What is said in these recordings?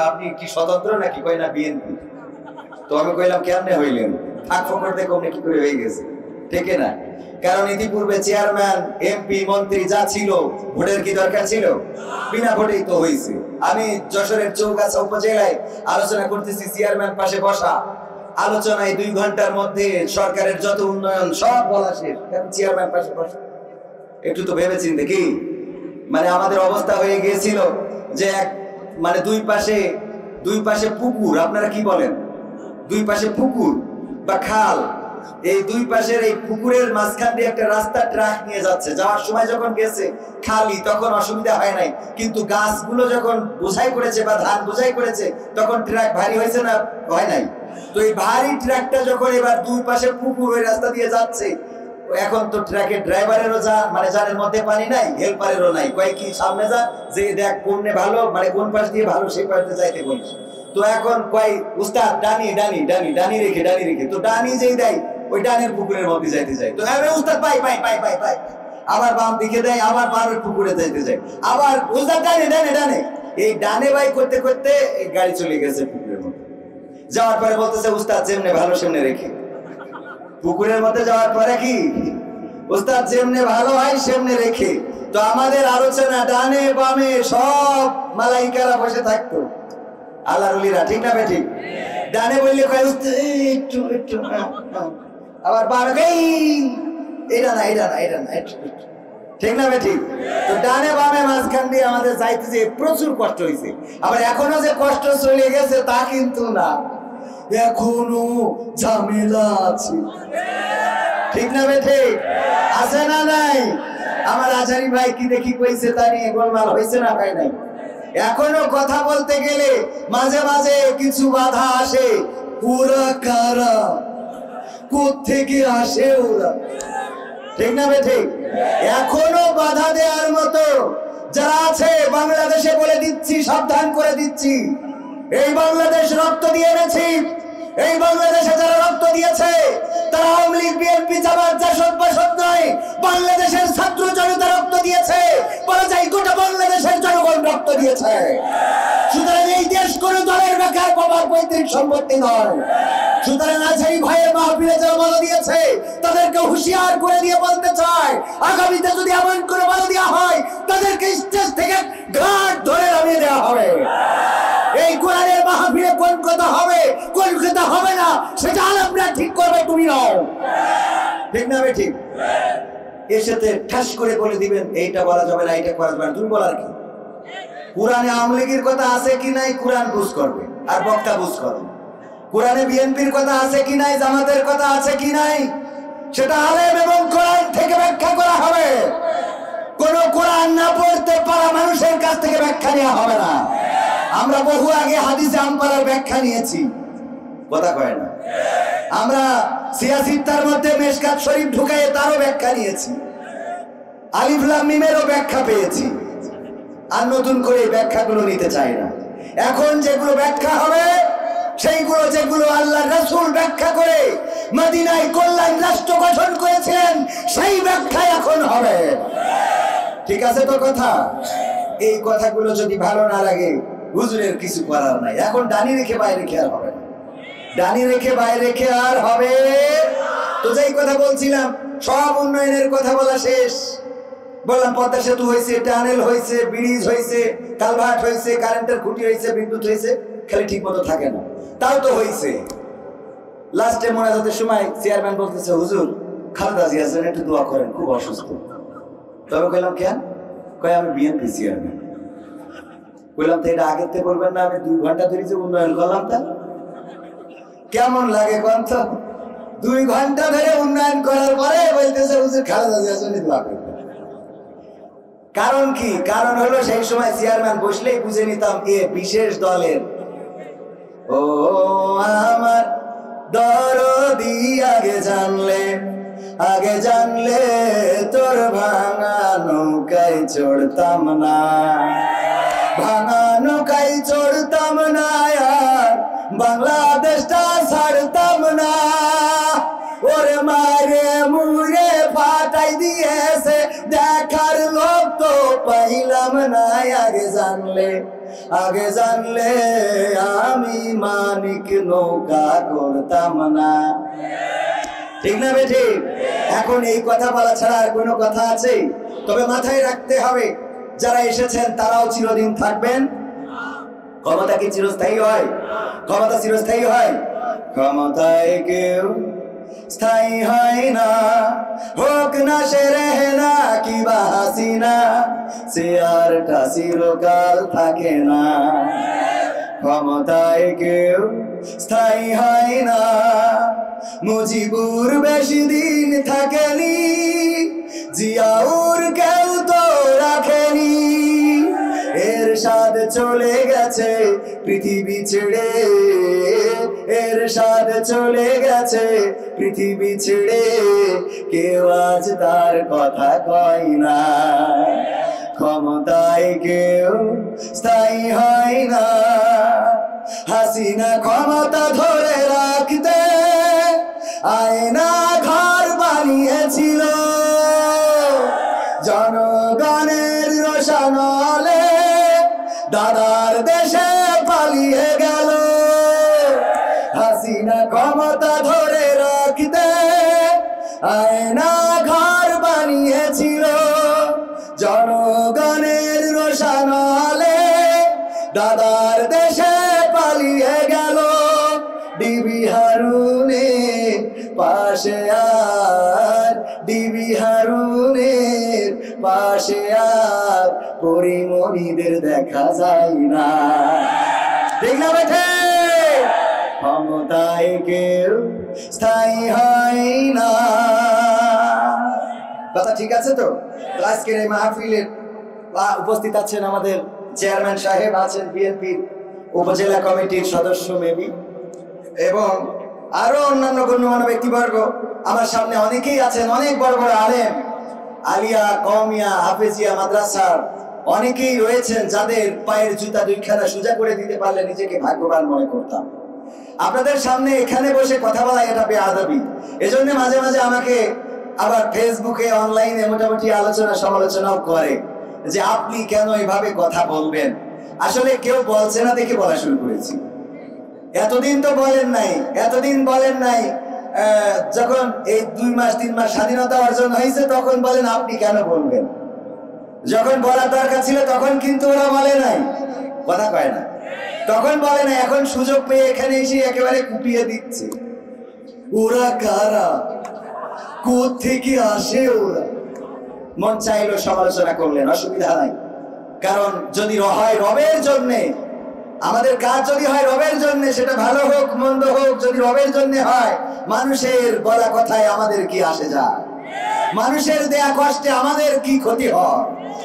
আপনি কি স্বতন্ত্র নাকি? কয় না বিএনপি। তো আমি কইলাম কেমনে হইলেন? ফাঁক ফোকর দেখো কি করে হয়ে গেছে, ঠিক না? কারণ ইতিপূর্বে চেয়ারম্যান, এমপি, মন্ত্রী যা ছিল, ভোটের কি দরকার ছিল? বিনা ভোটেই তো হয়েছে। আমি যশোরের চৌগাছা উপজেলায় আলোচনা করতেছি, চেয়ারম্যান পাশে বসা, আলোচনায় 2 ঘন্টার মধ্যে সরকারের যত উন্নয়ন সব বলা শেষ, চেয়ারম্যান পাশে বসা। একটু তো ভেবেছেন দেখি, মানে আমাদের অবস্থা হয়ে গিয়েছিল যে মানে দুই পাশে পুকুর, আপনারা কি বলেন? 2 পাশে পুকুর বা খাল, এই 2 পাশের এই পুকুরের মাঝখান দিয়ে একটা রাস্তা ট্রাক নিয়ে যাচ্ছে। যাওয়ার সময় যখন গেছে খালি, তখন অসুবিধা হয় নাই, কিন্তু গাছগুলো যখন বোঝাই করেছে বা ধান বোঝাই করেছে, তখন ট্রাক ভারী হয়েছে না? হয় নাই। তো এই ভারী ট্রাকটা যখন এবার 2 পাশে পুকুর ওই রাস্তা দিয়ে যাচ্ছে, এখন তো ট্রাকের ড্রাইভারেরও মানে জানের মধ্যে পানি নাই, হেল্পারেরও নাই। কয় কি সামনে যা, যে দেখ কোনে ভালো, মানে কোন পাশ দিয়ে ভালো সেই পাশে যাইতে বলিস। তো এখন কয় উস্তাদ ডানি ডানি ডানি ডানি রেখে তো ডানি যেই দেয় ওই ডানের পুকুরের মধ্যে যাইতে যায়। তো উস্তাদ পাই পাই পাই পাই পাই, আবার বাম দিকে দেয়, আবার বামের পুকুরে যাইতে যায়, আবার উস্তাদ ডানে ডানে ডানে, এই ডানে বাই করতে করতে এই গাড়ি চলে গেছে পুকুরের মধ্যে। যাওয়ার পরে বলতেছে উস্তাদ যেমনে ভালো সেমনে রেখে। পুকুরের মধ্যে যাওয়ার পরে কি উস্তাদ যেমনে ভালো হয় সেমনে রেখে। তো আমাদের আলোচনা ডানে বামে সব মালাইকারা বসে থাকতো, আল্লাহর ওলিরা, ঠিক না বেঠিক? ডানে বললে কয় উস্তাদ একটু একটু, আবার বামে এটা না এটা না এটা না, ঠিক না বেঠিক? তো ডানে বামে মাঝখান দিয়ে আমাদের যাইতে যে প্রচুর কষ্ট হয়েছে। আবার এখনো যে কষ্ট চলে গেছে তা কিন্তু না, এখনো ঝামেলা আছে, ঠিক না বেঠিক? আছে না নাই? আমার আচারি ভাই কি দেখি কইছে তা নিয়ে গোলমাল হয়েছে না? হয় নাই। এখনো কথা বলতে গেলে মাঝে মাঝে কিছু বাধা আসে। ওরা কারা, কোত্থেকে আসে ওরা, ঠিক না বেঠিক? এখনো বাধা দেওয়ার মতো যারা আছে বাংলাদেশে, বলে দিচ্ছি, সাবধান করে দিচ্ছি, এই বাংলাদেশ রক্ত দিয়ে এনেছি। এই বাংলাদেশে যারা রক্ত দিয়েছে তারা আওয়ামী লীগ, বিএনপি, জামাত, জাসদ, বাসদ নয়, বাংলাদেশের ছাত্র জনতা রক্ত দিয়েছে। বলা যায় গোটা বাংলাদেশের জনগণ রক্ত দিয়েছে। সুতরাং এই দেশ কোন দলের বেকার বাবার পৈতৃক সম্পত্তি নয়। সুতরাং আজহারি ভাইয়ের মাহফিলে যারা বাধা দিয়েছে তাদেরকে হুঁশিয়ার করে দিয়ে বলতে চায়, আগামীতে যদি এমন করে বাধা দেওয়া হয় তাদেরকে স্টেজ থেকে ঘাট ধরে নামিয়ে দেওয়া হবে। এই কোরআনের মাহফিলে কোন কথা হবে কোন কথা হবে না সেটা আলেমরা ঠিক করবে, তুমি নাও, ঠিক না বেঠিক? এর সাথে ঠাস করে বলে দিবেন এইটা বলা যাবে না, এইটা করা যাবে না, তুমি বলার কি? কোরআনে আওয়ামী লীগের কথা আছে কি নাই কোরআন বুঝ করবে আর বক্তা বুঝ করবে। কোরআনে বিএনপির কথা আছে কি নাই, জামাতের কথা আছে কি নাই, সেটা আলেম এবং কোরআন থেকে ব্যাখ্যা করা হবে। কোন কোরআন না পড়তে পারা মানুষের কাছ থেকে ব্যাখ্যা নেওয়া হবে না। আমরা বহু আগে হাদিসে আমপারার ব্যাখ্যা নিয়েছি, কথা কয় না? আমরা সিয়াসিত্তার মধ্যে মেশকাত শরীফ ঢুকাইয়ে তারও ব্যাখ্যা নিয়েছি, আলিফ লাম মিমেরও ব্যাখ্যা পেয়েছি। আর নতুন করে ব্যাখ্যাগুলো নিতে চাই না। এখন যেগুলো ব্যাখ্যা হবে সেইগুলো যেগুলো আল্লাহ রাসূল ব্যাখ্যা করে মদিনায় কল্যাণ রাষ্ট্র গঠন করেছিলেন সেই ব্যাখ্যা এখন হবে, ঠিক আছে তো কথা? এই কথাগুলো যদি ভালো না লাগে হুজুরের কিছু করার নাই। এখন ডানি রেখে বাইরে রেখে আর হবে না, ডানি রেখে বাইরে রেখে আর হবে। তো যেই কথা বলছিলাম, সব উন্নয়নের কথা বলা শেষ। বললাম পদ্মা সেতু হয়েছে, টানেল হয়েছে, ব্রিজ হয়েছে, কালভার্ট হয়েছে, কারেন্টের খুঁটি হয়েছে, বিদ্যুৎ হয়েছে, খালি ঠিক মতো থাকে না, তাও তো হয়েছে। লাস্টে মোনাজাতের সময় চেয়ারম্যান বলতেছে হুজুর খালেদা জিয়ার জন্য একটু দোয়া করেন, খুব অসুস্থ। তবে কইলাম কেন? কয় আমি বিএনপি চেয়ারম্যান। বললাম তো এটা আগের থেকে বলবেন না, আমি 2 ঘন্টা ধরে যে উন্নয়ন করলাম তা কেমন লাগে কোন তো? 2 ঘন্টা ধরে উন্নয়ন করার পরে বলতেছে হুজুর খালেদা জিয়ার জন্য দোয়া করবেন। কারণ কি? কারণ হলো সেই সময় চেয়ারম্যান বসলেই বুঝে নিতাম এ বিশেষ দলের। ও আমার দরদি আগে জানলে তোর ভাঙা নৌকায় চড়তাম না, ভাঙা নৌকায় চড়তাম না, আর বাংলাদেশটা ছাড়তাম না। ওরে মারে মুরে ফাটাই দিয়েছে, দেখার লোক তো পাইলাম না। আগে জানলে আমি মানিক নৌকা করতাম না। ঠিক না বেঠি? এখন এই কথা বলা ছাড়া আর কোনো কথা আছে? তবে মাথায় রাখতে হবে, যারা এসেছেন তারাও চিরদিন থাকবেন। ক্ষমতা কি চিরস্থায়ী হয়? ক্ষমতা চিরস্থায়ী হয়? ক্ষমতায় কেউ স্থায়ী হয় না, হোক না সে রেহেনা কিবা হাসিনা, চেয়ারটা চিরকাল থাকে না। ক্ষমতায় কেউ স্থায়ী হয় না, মুজিবুর বেশি দিন থাকেনি, জিয়াউর কেউ তো রাখেনি। এরশাদ চলে গেছে পৃথিবী ছেড়ে, এরশাদ চলে গেছে পৃথিবী ছেড়ে, কেউ আজ তার কথা কয় না। ক্ষমতায় কেউ স্থায়ী হয় না, হাসিনা ক্ষমতা ধরে রাখতে আয়না ঘর বানিয়েছিল, জনগণের রোশানলে দাদার দেশে পালিয়ে গেল। হাসিনা ক্ষমতা ধরে রাখতে আয়না ঘর বানিয়েছিল, জনগণের রোশানলে দাদার দেশে পালিয়ে গেল। ডিবি হারুনের পাশে আর, ডিবি হারুনের পাশে আর পরিমণিদের দেখা যায় না। ঠিক না বেঠে? ক্ষমতায় কেউ স্থায়ী হয় না। কথা ঠিক আছে তো? আজকের এই মাহফিলের উপস্থিত আছেন আমাদের চেয়ারম্যান সাহেব, আছেন বিএনপির উপজেলা কমিটির সদস্য মেবি, এবং আরো অন্যান্য গণ্যমান্য ব্যক্তিবর্গ আমার সামনে অনেকেই আছেন, অনেক বড় বড় আলেম, আলিয়া কওমিয়া হাফেজিয়া মাদ্রাসার অনেকেই রয়েছেন, যাদের পায়ের জুতা দুইখানা সোজা করে দিতে পারলে নিজেকে ভাগ্যবান মনে করতাম। আপনাদের সামনে এখানে বসে কথা বলা এটা বেআদবি। এজন্য মাঝে মাঝে আমাকে আবার ফেসবুকে অনলাইনে মোটামুটি আলোচনা সমালোচনাও করে যে আপনি কেন এভাবে কথা বলবেন। আসলে কেউ বলছে না দেখে বলা শুরু করেছি। এতদিন তো বলেন নাই, এতদিন বলেন নাই। যখন এই 2 মাস 3 মাস স্বাধীনতা অর্জন হয়েছে তখন বলেন আপনি কেন বলবেন। যখন বলার দরকার ছিল তখন কিন্তু ওরা বলে নাই, কথা কয় না, তখন বলে না। এখন সুযোগ পেয়ে এখানে এসে একেবারে কুপিয়ে দিচ্ছে। ওরা কারা, কোত্থেকে আসে ওরা? মন চাইলো সমালোচনা করলেন, অসুবিধা নাই। কারণ যদি হয় রবের জন্যে, আমাদের কাজ যদি হয় রবের জন্য, সেটা ভালো হোক মন্দ হোক, যদি রবের জন্য হয়, মানুষের বলা কথায় আমাদের কি আসে যায়? মানুষের দেয়া কষ্টে আমাদের কি ক্ষতি হয়?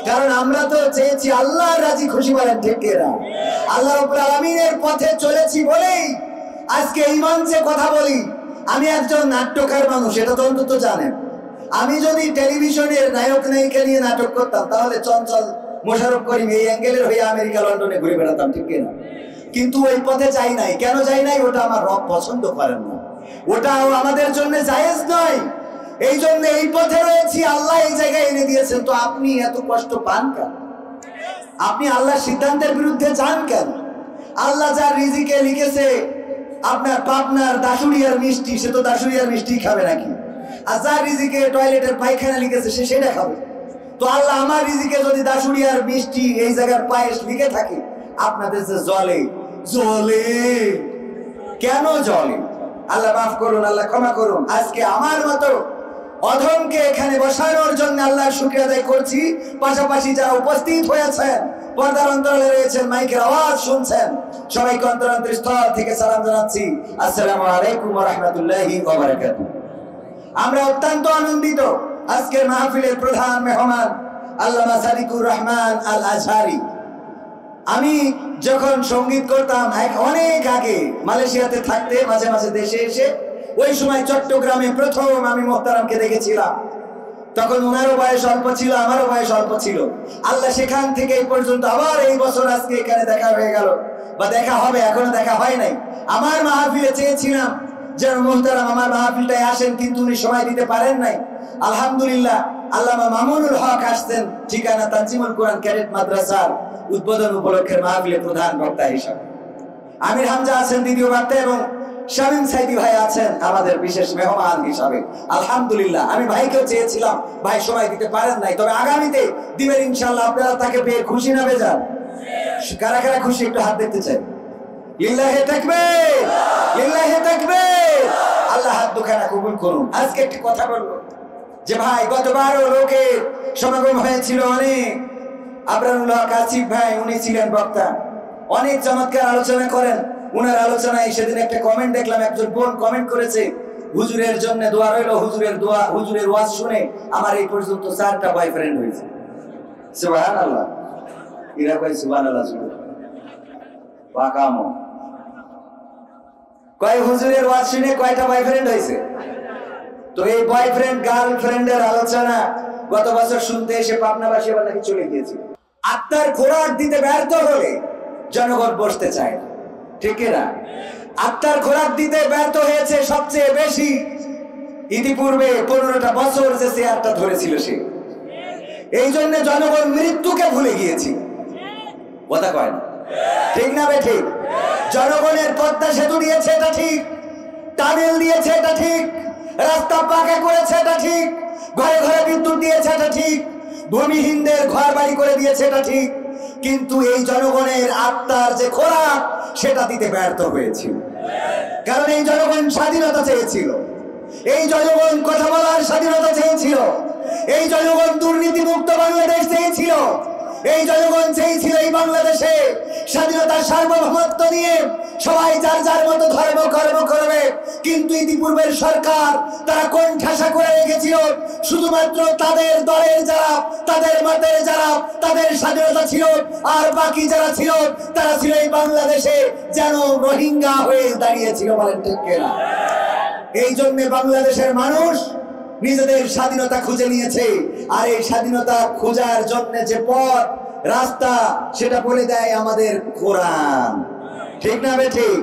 কারণ আমরা তো চেয়েছি আল্লাহর রাজি খুশি, বলেন ঠিক কিনা? আল্লাহ রাব্বুল আলামিনের পথে চলেছি বলেই আজকে এই মঞ্চে কথা বলি। আমি একজন নাট্যকার মানুষ, এটা তো অন্তত জানেন। আমি যদি টেলিভিশনের নায়ক নায়িকা নিয়ে নাটক করতাম তাহলে চঞ্চল মোশাররফ করিম এই অ্যাঙ্গেলের হয়ে আমেরিকা লন্ডনে ঘুরে বেড়াতাম, ঠিক কিনা? কিন্তু ওই পথে যাই নাই। কেন যাই নাই? ওটা আমার রব পছন্দ করেন না, ওটাও আমাদের জন্য জায়েজ নয়। এই জন্য এই পথে রয়েছি, আল্লাহ এই জায়গায় এনে দিয়েছেন। তো আপনি এত কষ্ট পান কেন? আপনি আল্লাহর সিদ্ধান্তের বিরুদ্ধে যান কেন? আল্লাহ যার রিজিকে লিখেছে আপনার পাবনার দাসুরিয়ার মিষ্টি, সে তো দাসুরিয়ার মিষ্টি খাবে নাকি? আর যার রিজিকে টয়লেটের পায়খানা লিখেছে সে সেটা খাবে। তো আল্লাহ আমার রিজিকে যদি দাসুরিয়ার মিষ্টি এই জায়গার পায়েস লিখে থাকে, আপনাদের যে জলে জলে কেন জলে? আল্লাহ মাফ করুন, আল্লাহ ক্ষমা করুন। আজকে আমার মতো অধমকে এখানে বসানোর জন্য আল্লাহর শুকরিয়া আদায় করছি। পাশাপাশি যারা উপস্থিত হয়েছেন, পর্দার অন্তরালে রয়েছেন, মাইকের আওয়াজ শুনছেন, সবাইকে অন্তরান্তর স্থল থেকে সালাম জানাচ্ছি। আসসালামু আলাইকুম ওয়া রাহমাতুল্লাহি ওয়া বারাকাতুহু। আমরা অত্যন্ত আনন্দিত আজকের মাহফিলের প্রধান মেহমান আল্লামা সাদিকুর রহমান আল আজহারি। আমি যখন সঙ্গীত করতাম অনেক আগে, মালয়েশিয়াতে থাকতে মাঝে মাঝে দেশে এসে, ওই সময় চট্টগ্রামে প্রথম আমি মোহতারামকে দেখেছিলাম। তখন ওনারও বয়স অল্প ছিল, আমারও বয়স অল্প ছিল। আল্লাহ সেখান থেকে এই পর্যন্ত আবার এই বছর আজকে এখানে দেখা হয়ে গেল, বা দেখা হবে, এখনো দেখা হয় নাই। আমার মাহফিলে চেয়েছিলাম যেন মুহতারাম আমার মাহফিলটায় আসেন, কিন্তু উনি সময় দিতে পারেন নাই। আলহামদুলিল্লাহ আল্লামা মামুনুল হক আসছেন, ঠিকানা তানজিমুল কোরআন ক্যাডেট মাদ্রাসার উদ্বোধন উপলক্ষে মাহফিলে প্রধান বক্তা হিসাবে। আমির হামজা আছেন দ্বিতীয় বক্তা এবং শামীম সাইদি ভাই আছেন আমাদের বিশেষ মেহমান হিসাবে। আলহামদুলিল্লাহ আমি ভাইকেও চেয়েছিলাম, ভাই সময় দিতে পারেন নাই, তবে আগামীতে দিবেন ইনশাআল্লাহ। আপনারা তাকে পেয়ে খুশি না বেজার? কারা কারা খুশি একটু হাত দেখতে চাই। লিল্লাহি তাকবীর, লিল্লাহি তাকবীর। আল্লাহ হাত দুখানা কবুল করুন। আজকে একটি কথা বলবো যে ভাই গতবারও লোকের সমাগম হয়েছিল অনেক। আবরারুল হক আসিফ ভাই উনি ছিলেন বক্তা, অনেক চমৎকার আলোচনা করেন। উনার আলোচনায় সেদিন একটা কমেন্ট দেখলাম, একজন বোন কমেন্ট করেছে, হুজুরের জন্য দোয়া রইল, হুজুরের দোয়া, হুজুরের ওয়াজ শুনে আমার এই পর্যন্ত 4টা বয়ফ্রেন্ড হয়েছে। সুবহানাল্লাহ, এরা কয় সুবহানাল্লাহ। পাকামো কয় হুজুরের ওয়াজ শুনে কয়টা বয়ফ্রেন্ড হয়েছে? তো এই বয়ফ্রেন্ড গার্লফ্রেন্ডের আলোচনা গত বছর শুনতে এসে পাবনাবাসী আবার নাকি চলে গিয়েছে। আত্মার খোরাক দিতে ব্যর্থ হলে জনগণ বসতে চায়, ঠিক না? আত্মার খোরাক দিতে ব্যর্থ হয়েছে সবচেয়ে বেশি ইতিপূর্বে 15টা বছর যে চেয়ারটা ধরেছিল সে। এই জন্য জনগণ মৃত্যুকে ভুলে গিয়েছে। কথা কয় না, ঠিক না বে ঠিক? জনগণের পদ্মা সেতু দিয়েছে এটা ঠিক, টানেল দিয়েছে এটা ঠিক, রাস্তা পাকা করেছে এটা ঠিক, ঘরে ঘরে বিদ্যুৎ দিয়েছে এটা ঠিক, ভূমিহীনদের ঘর বাড়ি করে দিয়েছে এটা ঠিক, কিন্তু এই জনগণের আত্মার যে খোরাক সেটা দিতে ব্যর্থ হয়েছিল। কারণ এই জনগণ স্বাধীনতা চেয়েছিল, এই জনগণ কথা বলার স্বাধীনতা চেয়েছিল, এই জনগণ দুর্নীতিমুক্ত বাংলাদেশ চেয়েছিল, এই জনগণ চেয়েছিল এই বাংলাদেশে স্বাধীনতার সার্বভৌমত্ব নিয়ে সবাই যার যার মতো ধর্ম কর্ম করবে। কিন্তু ইতিপূর্বের সরকার তারা কোন ঠাসা করে রেখেছিল, শুধুমাত্র তাদের দলের যারা, তাদের মতের যারা, তাদের স্বাধীনতা ছিল, আর বাকি যারা ছিল তারা ছিল এই বাংলাদেশে যেন রোহিঙ্গা হয়ে দাঁড়িয়েছিল। বলেন ঠিক কিনা? এই জন্য বাংলাদেশের মানুষ নিজেদের স্বাধীনতা খুঁজে নিয়েছে, আর এই স্বাধীনতা খোঁজার জন্য যে পথ রাস্তা সেটা বলে দেয় আমাদের কোরআন, ঠিক না বে ঠিক?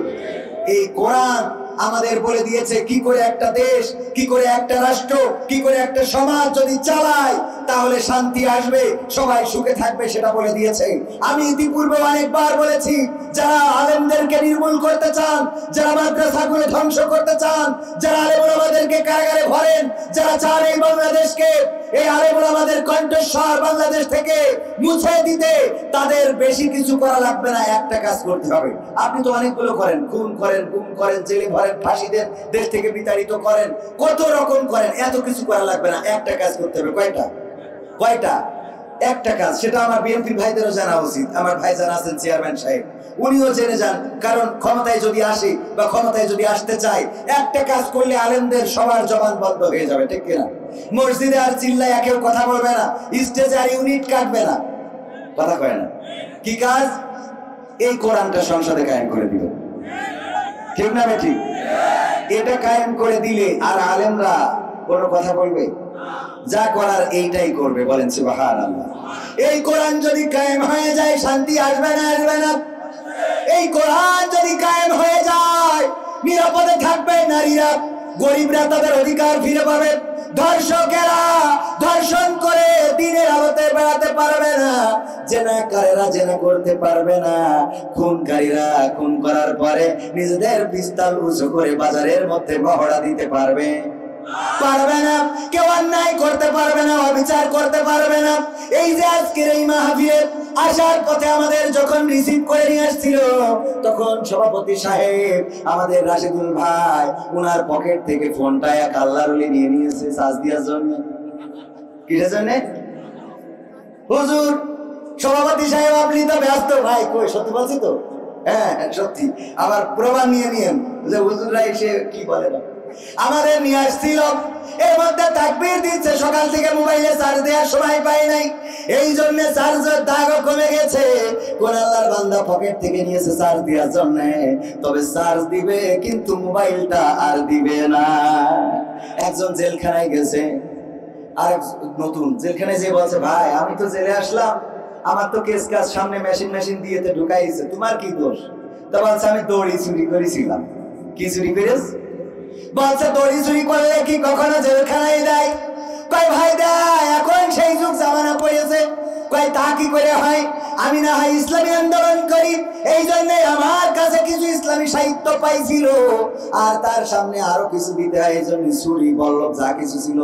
এই কোরআন আমাদের বলে দিয়েছে কি করে একটা দেশ, কি করে একটা রাষ্ট্র, কি করে একটা সমাজ যদি চালায় তাহলে শান্তি আসবে, সবাই সুখে থাকবে, সেটা বলে দিয়েছে। আমি ইতিপূর্বে অনেকবার বলেছি, যারা আলেমদেরকে নির্মূল করতে চান, যারা মাদ্রাসাগুলো ধ্বংস করতে চান, যারা আলেম ওলামাদেরকে কারাগারে ভরেন, যারা চান এই বাংলাদেশকে, এই আলেম ওলামাদের কণ্ঠস্বর বাংলাদেশ থেকে মুছে দিতে, তাদের বেশি কিছু করা লাগবে না, একটা কাজ করতে হবে। আপনি তো অনেকগুলো করেন, খুন করেন, গুম করেন, জেলে ভরেন, ফাঁসি দেন, দেশ থেকে বিতাড়িত করেন, কত রকম করেন, এত কিছু করা লাগবে না, একটা কাজ করতে হবে। কয়টা? কয়টা? একটা কাজ, সেটা আমার বিএনপি ভাইদেরও জানা উচিত। আমার ভাইজান আছেন চেয়ারম্যান সাহেব, উনিও জেনে যান, কারণ ক্ষমতায় যদি আসে বা ক্ষমতায় যদি আসতে চায়, একটা কাজ করলে আলেমদের সবার জবান বন্ধ হয়ে যাবে, ঠিক কিনা? মসজিদে আর চিল্লায় কেউ কথা বলবে না, স্টেজে আর ইউনিট কাটবে না, কথা কয় না। কি কাজ? এই কোরআনটা সংসদে কায়েম করে দিল, ঠিক না বেঠিক? এটা কায়েম করে দিলে আর আলেমরা কোনো কথা বলবে? যা করার এইটাই করবে। বলেন সুবহানাল্লাহ। এই কোরআন যদি কায়েম হয়ে যায় শান্তি আসবে না? আসবে না? এই কোরআন যদি কায়েম হয়ে যায় নিরাপদে থাকবে নারীরা, গরিবরা তাদের অধিকার ফিরে পাবে, ধর্ষকেরা ধর্ষণ করে দিনের আলোতে বেড়াতে পারবে না, জেনাকারীরা জেনা করতে পারবে না, খুনকারীরা খুন করার পরে নিজেদের পিস্তল উঁচু করে বাজারের মধ্যে মহড়া দিতে পারবে না, কেউ অন্যায় করতে পারবে না, অবিচার করতে পারবে না। এই যে আজকের এই মাহফিলে আসার পথে আমাদের যখন রিসিভ করে নিয়ে আসছিল, তখন সভাপতি সাহেব আমাদের রাশিদুল ভাই উনার পকেট থেকে ফোনটা এক আল্লাহরুলি নিয়ে নিয়েছে চার্জ দেওয়ার জন্য। কিসের জন্য? হুজুর সভাপতি সাহেব আপনি তো ব্যস্ত। ভাই কই, সত্যি বলছি তো? হ্যাঁ সত্যি। আবার প্রমাণ নিয়ে নিয়েন যে হুজুররা এসে কি বলে না। আমাদের নিয়ে আসছিল, এর মধ্যে তাকবীর দিচ্ছে, সকাল থেকে মোবাইলে চার্জ দেওয়ার সময় পাই নাই, এই জন্য চার্জের দাগও কমে গেছে। কোন আল্লাহর বান্দা পকেট থেকে নিয়েছে চার্জ দেওয়ার জন্য, তবে চার্জ দিবে কিন্তু মোবাইলটা আর দিবে না। একজন জেলখানায় গেছে, আর নতুন জেলখানায় যে বলছে, ভাই আমি তো জেলে আসলাম, আমার তো কেস কাজ সামনে মেশিন দিয়ে ঢুকাইছে, তোমার কি দোষ? তা বলছে আমি দড়ি চুরি করেছিলাম। কি চুরি করেছ? বলছে দড়ি চুরি করলে কি কখনো জেলখানায় দেয়? কয় ভাই দেয়, এখন সেই যুগ জামানা পড়েছে। কয় তা কি করে হয়? আমি না হয় ইসলামী আন্দোলন করি, এই জন্য আমার কাছে কিছু ইসলামী সাহিত্য পাইছিল, আর তার সামনে আরো কিছু দিতে হয়, এই জন্য ছুরি বল্লভ যা কিছু ছিল,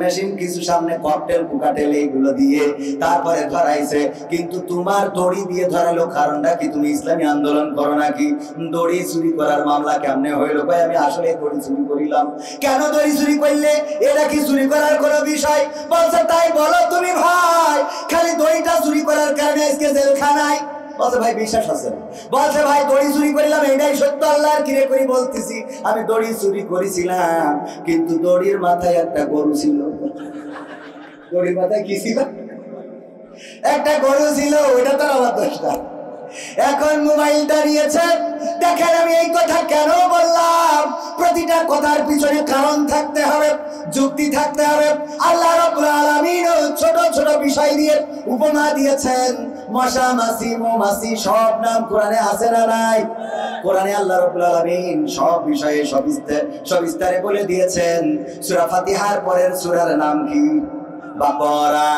মেশিন কিছু সামনে ককটেল কুকাটেল এইগুলো দিয়ে তারপরে ধরাইছে। কিন্তু তোমার দড়ি দিয়ে ধরালো কারণটা কি? তুমি ইসলামী আন্দোলন করো নাকি? দড়ি চুরি করার মামলা কেমনে হইলো? কয় আমি আসলে দড়ি চুরি করিলাম। কেন দড়ি চুরি করলে? এটা কি চুরি করার কোনো বিষয়? বলছে তাই বলো তুমি ভাই, খালি দড়িটা চুরি করার কারণে আজকে জেলখানায়? বলছে ভাই বিশ্বাস আছে? বলছে ভাই দড়ি চুরি করিলাম, এটাই সত্য, আল্লাহর কিরে করে বলতেছি। আমি দড়ি চুরি করেছিলাম, কিন্তু দড়ির মাথায় একটা গরু ছিল। দড়ির মাথায় কি ছিল? একটা গরু ছিল, ওইটা তো আমার দোষটা। এখন মোবাইলটা নিয়েছে, দেখেন আমি এই কথা কেন বললাম? প্রতিটা কথার পিছনে কারণ থাকতে হবে, যুক্তি থাকতে হবে। আল্লাহ রাব্বুল আলামিন ছোট ছোট বিষয় দিয়ে উপমা দিয়েছেন। মশা, মাছি, মৌমাছি সব নাম কোরআনে আছে না নাই? কোরআনে আল্লাহ রাব্বুল আলামিন সব বিষয়ে সবিস্তারে বলে দিয়েছেন। সূরা ফাতিহার পরের সূরার নাম কি? বাকরা।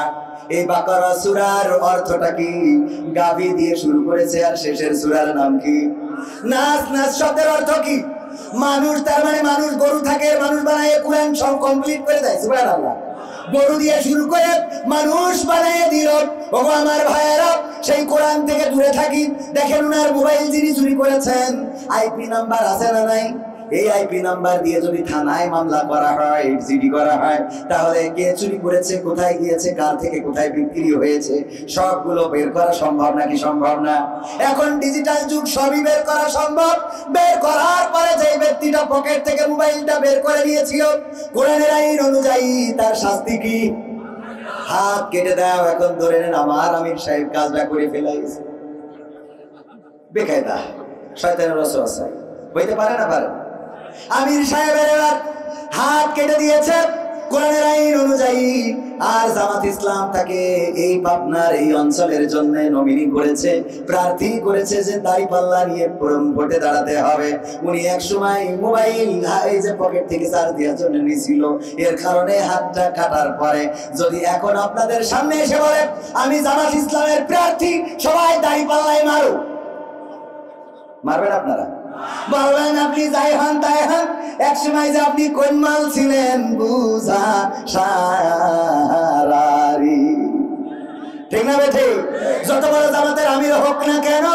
এই বাকরা সূরার অর্থটা কি? গাভী দিয়ে শুরু করেছে, আর শেষের সূরার নাম কি? নাস। নাস শব্দের অর্থ কি? মানুষ। তার মানে মানুষ গরু থাকে, মানুষ বানায় কোরআন সব কমপ্লিট করে দেয়। সুবহানাল্লাহ। গরু দিয়ে শুরু করে মানুষ বানিয়ে দিল। ওগো আমার ভাইয়েরা, সেই কোরআন থেকে দূরে থাকি। দেখেন উনার মোবাইল যিনি চুরি করেছেন, আইপি নাম্বার আছে না নাই? এই আইপি নাম্বার দিয়ে যদি থানায় মামলা করা হয়, জিডি করা হয়, তাহলে কে চুরি করেছে, কোথায় গিয়েছে, কার থেকে কোথায় বিক্রি হয়েছে, সবগুলো বের করা সম্ভব নাকি সম্ভব না? এখন ডিজিটাল যুগ, সবই বের করা সম্ভব। বের করার পরে যে ব্যক্তিটা পকেট থেকে মোবাইলটা বের করে নিয়েছিল, কোরআনের আইন অনুযায়ী তার শাস্তি কি? হাত কেটে দাও। এখন ধরে নেন আমার আমির সাহেব কাজটা করে ফেলাইছে, বেকায়দা, শয়তানের ওয়াসওয়াসা। হইতে পারে না? পারে। আমির সাহেবের এবার হাত কেটে দিয়েছে কোরআনের আইন অনুযায়ী। আর জামাত ইসলাম তাকে এই পাবনার এই অঞ্চলের জন্য নমিনি করেছে, প্রার্থী করেছে যে দাঁড়িপাল্লা নিয়ে ভোটে দাঁড়াতে হবে। উনি এক সময় মোবাইল এই যে পকেট থেকে চার্জ দেওয়ার জন্য নিয়েছিল, এর কারণে হাতটা কাটার পরে যদি এখন আপনাদের সামনে এসে বলে আমি জামাত ইসলামের প্রার্থী, সবাই দাঁড়িপাল্লায় মারো, মারবেন আপনারা? বলবেন আপনি যাই হন তাই হন, এক সময় যে আপনি কোন মাল ছিলেন বুঝা সারারি, ঠিক না বেঠে? যত বড় জামাতের আমির হোক না কেন,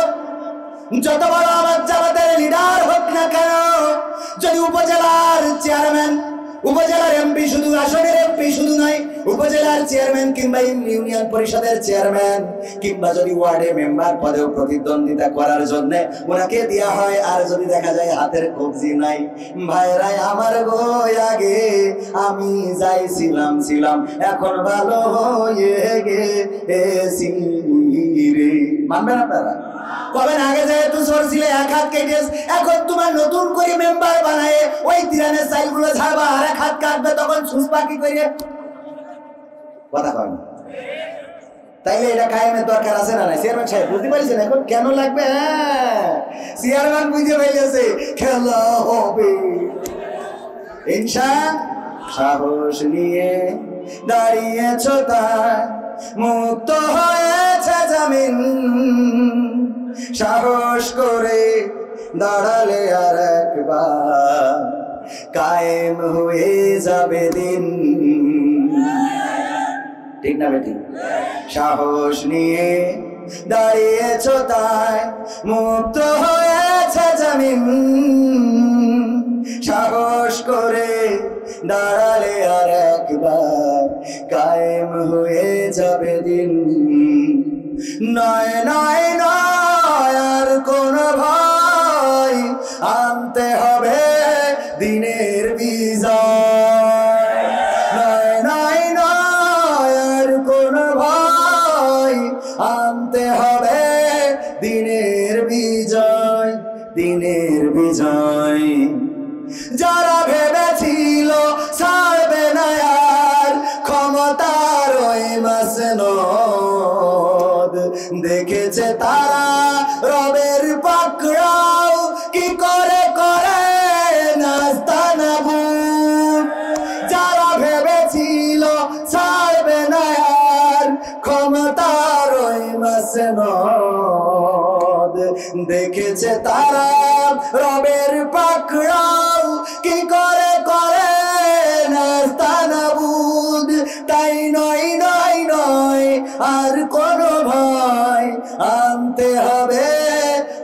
যত বড় আমার জামাতের লিডার হোক না কেন, যদি উপজেলার চেয়ারম্যান, উপজেলার এমপি, শুধু আসনের এমপি শুধু নয়, উপজেলার চেয়ারম্যান কিংবা ইউনিয়ন পরিষদের চেয়ারম্যান কিংবা যদি ওয়ার্ডে মেম্বার পদেও প্রতিদ্বন্দ্বিতা করার জন্য ওনাকে দেওয়া হয়, আর যদি দেখা যায় হাতের কবজি নাই, ভাইরাই আমার গো আগে আমি যাইছিলাম এখন ভালো হয়ে গেছি রে, মানবেন আপনারা? কবেন আগে যেহেতু সরছিলে এক হাত কেটে, এখন তোমার নতুন করে মেম্বার বানায় ওই তিরানের চাইলগুলো ছাড়বা, আর এক হাত কাটবে, তখন সুস পাকি করে কথা কয় না। তাইলে এটা কায়েমের দরকার আছে না নাই? চেয়ারম্যান সাহেব বুঝতে পারছেন এখন কেন লাগবে? হ্যাঁ, চেয়ারম্যান বুঝে ফেলেছে খেলা হবে ইনশাআল্লাহ। সাহস নিয়ে দাঁড়িয়েছ তাই মুক্ত হয়েছে জামিন, সাহস করে দাঁড়ালে আর একবার কায়েম হয়ে যাবে দিন, ঠিক না বেটি? সাহস নিয়ে দাঁড়িয়েছ তাই মুক্ত হয়েছে জামিন, সাহস করে দাঁড়ালে আর একবার কায়েম হয়ে যাবে দিন। নয় নয় নয় আর কোন ভয়, আনতে হবে দিনের বিজয়। নয় নয় নয় আর কোন ভয়, আনতে হবে দিনের বিজয়, দিনের বিজয়। যারা ভেবেছিল ছাড়বে না আর ক্ষমতার ওই মাসনদ, দেখেছে তারা রবের পাকড়াও কি করে করে নাস্তা হয়েছে তারা রবের পাকড়াও, কি করে করে নাস্তানাবুদ। তাই নয় নয় নয় আর কোনো ভয়, আনতে হবে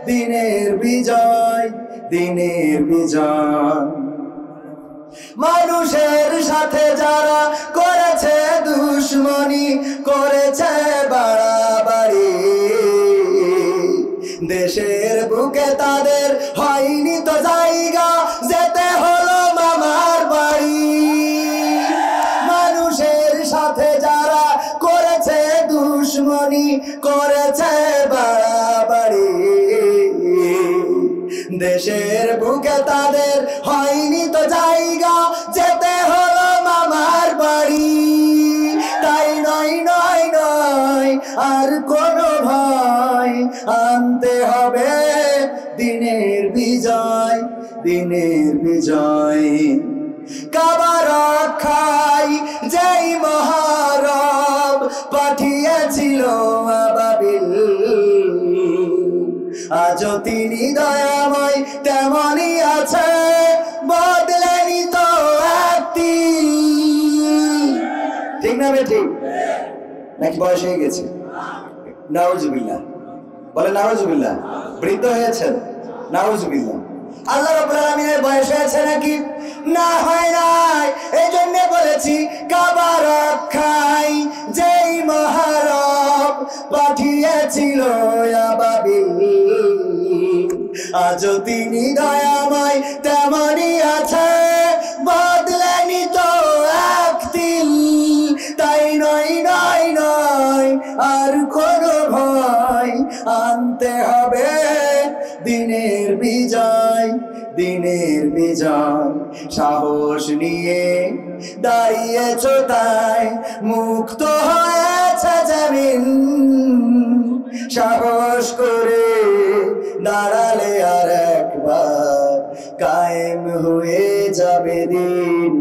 দিনের বিজয়, দিনের বিজয়। মানুষের সাথে যারা করেছে দুশ্মনী, করেছে বাড়াবাড়ি, দেশের বুকে তাদের হয়নি তো জায়গা, যেতে হলো মামার বাড়ি। মানুষের সাথে যারা করেছে দুশ্মনী, করেছে বাড়াবাড়ি, দেশের বুকে তাদের হয়নি তো জায়গা, যেতে হলো মামার বাড়ি। তাই নয় নয় নয় আর কোনো ভয়, আনতে হবে দিনের বিজয়, দিনের বিজয়। কাবা রক্ষায় যেই মহারব পাঠিয়েছিল আবাবিল, আজও তিনি দয়াময় তেমনই আছে, বদলেনি তো একটি। ঠিক না বেঠিক? নাকি বয়স হয়ে গেছে? নাউজুবিল্লাহ বলে, নাউজুবিল্লাহ। বৃদ্ধ হয়েছেন? নাউজুবিল্লাহ। আল্লাহ রাব্বুল আলামিনের বয়স হয়েছে নাকি? না, হয় নাই। এই জন্য বলেছি কাবা রক্ষায় যেই মহারব পাঠিয়েছিল আবাবিল, আজও তিনি দয়াময় তেমনই আছে, বদলেনি তো একদিন। তাই নয় নয় নয় আর কোনো ভয়, আনতে হবে দিনের বিজয়, দিনের বিজয়। সাহস নিয়ে দাঁড়িয়েছ তাই মুক্ত হয়েছে জমিন, সাহস করে দাঁড়ালে আর একবার কায়েম হয়ে যাবে দিন।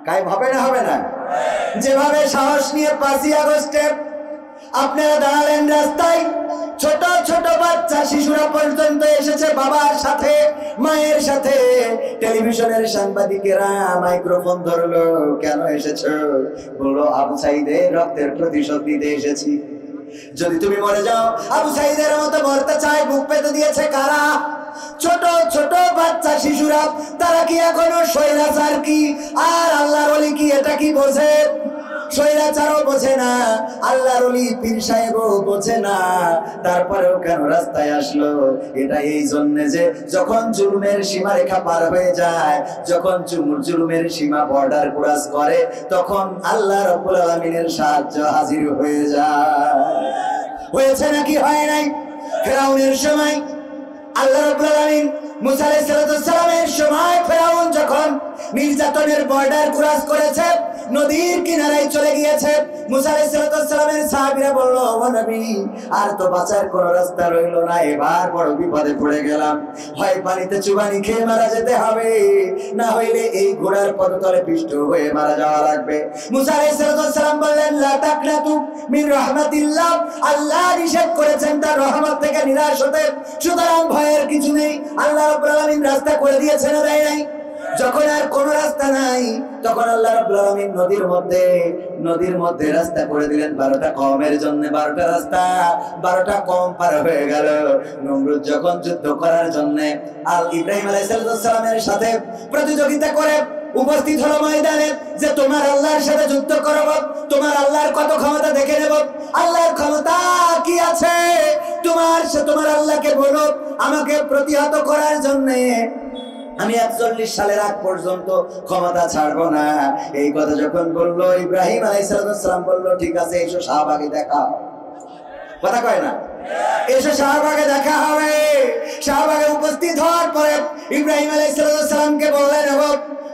কায়েম হবে না? হবে না? যেভাবে সাহস নিয়ে 5ই আগস্টে আপনারা দাঁড়ালেন রাস্তায়, ছোট ছোট বাচ্চা শিশুরা পর্যন্ত এসেছে বাবার সাথে, মায়ের সাথে। টেলিভিশনের সাংবাদিকেরা মাইক্রোফোন ধরলো, কেন এসেছো? বললো আবু সাঈদের রক্তের প্রতিশোধ নিতে এসেছি। যদি তুমি মরে যাও, আবু সাঈদের মতো মরতে চায়, বুক পেতে দিয়েছে কারা? ছোট ছোট বাচ্চা শিশুরা। তারা কি এখনো স্বৈরাচার কি আর আল্লাহর ওলি কি এটা কি বোঝে? স্বৈরাচারও বোঝে না, আল্লাহর ওলি পীর সাহেবও বোঝে না। তারপরেও কেন রাস্তায় আসলো? এটা এই জন্য যে যখন জুলুমের সীমারেখা পার হয়ে যায়, যখন জুলুমের সীমা বর্ডার ক্রস করে, তখন আল্লাহ রাব্বুল আলামিনের সাহায্য হাজির হয়ে যায়। হয়েছে নাকি হয় নাই? ফেরাউনের সময় আল্লাহ রাব্বুল আলামিন মুসা আলাইহিস সালামের সময় ফেরাউন যখন নির্যাতনের বর্ডার ক্রস করেছে, নদীর কিনারায় চলে গিয়েছে, মুসা আলাইহিস সালামের সাহাবীরা বলল, ও নবী, আর তো বাঁচার কোনো রাস্তা রইল না, এবার বড় বিপদে পড়ে গেলাম। হয় পানিতে চুবানি খেয়ে মারা যেতে হবে, না হইলে এই ঘোড়ার পদতলে পিষ্ট হয়ে মারা যাওয়া লাগবে। মুসা আলাইহিস সালাম বললেন, লা তাকনাতু মিন রাহমাতিল্লাহ, আল্লাহ নিষেধ করেছেন তার রহমত থেকে নিরাশ হতে, সুতরাং ভয়ের কিছু নেই। আল্লাহ রাব্বুল আলামিন রাস্তা করে দিয়েছেন না দেয় নাই? যখন আর কোন রাস্তা নাই, তখন আল্লাহ রাব্বুল আলামিন নদীর মধ্যে রাস্তা করে দিলেন 12টা কওমের জন্য। 12টা রাস্তা, 12টা কওম পার হয়ে গেল। নমরুদ যখন যুদ্ধ করার জন্য ইব্রাহিম আলাইহিস সালামের সাথে প্রতিযোগিতা করে উপস্থিত হলো ময়দানে, যে তোমার আল্লাহর সাথে যুদ্ধ করব, তোমার আল্লাহর কত ক্ষমতা দেখে নেব। আল্লাহর ক্ষমতা কি আছে? তোমার আল্লাহকে বলো আমাকে প্রতিহত করার জন্য আমি 41 সালের আগ পর্যন্ত ক্ষমতা ছাড়বো না। এই কথা যখন বললো, ইব্রাহিম আলাইহিস সালাম বললো, ঠিক আছে, এসো শাহবাগে দেখা। কথা কয় না? এসো শাহবাগে দেখা হবে। শাহবাগে উপস্থিত হওয়ার পরে ইব্রাহিম আলাইহিস সালামকে বললেন,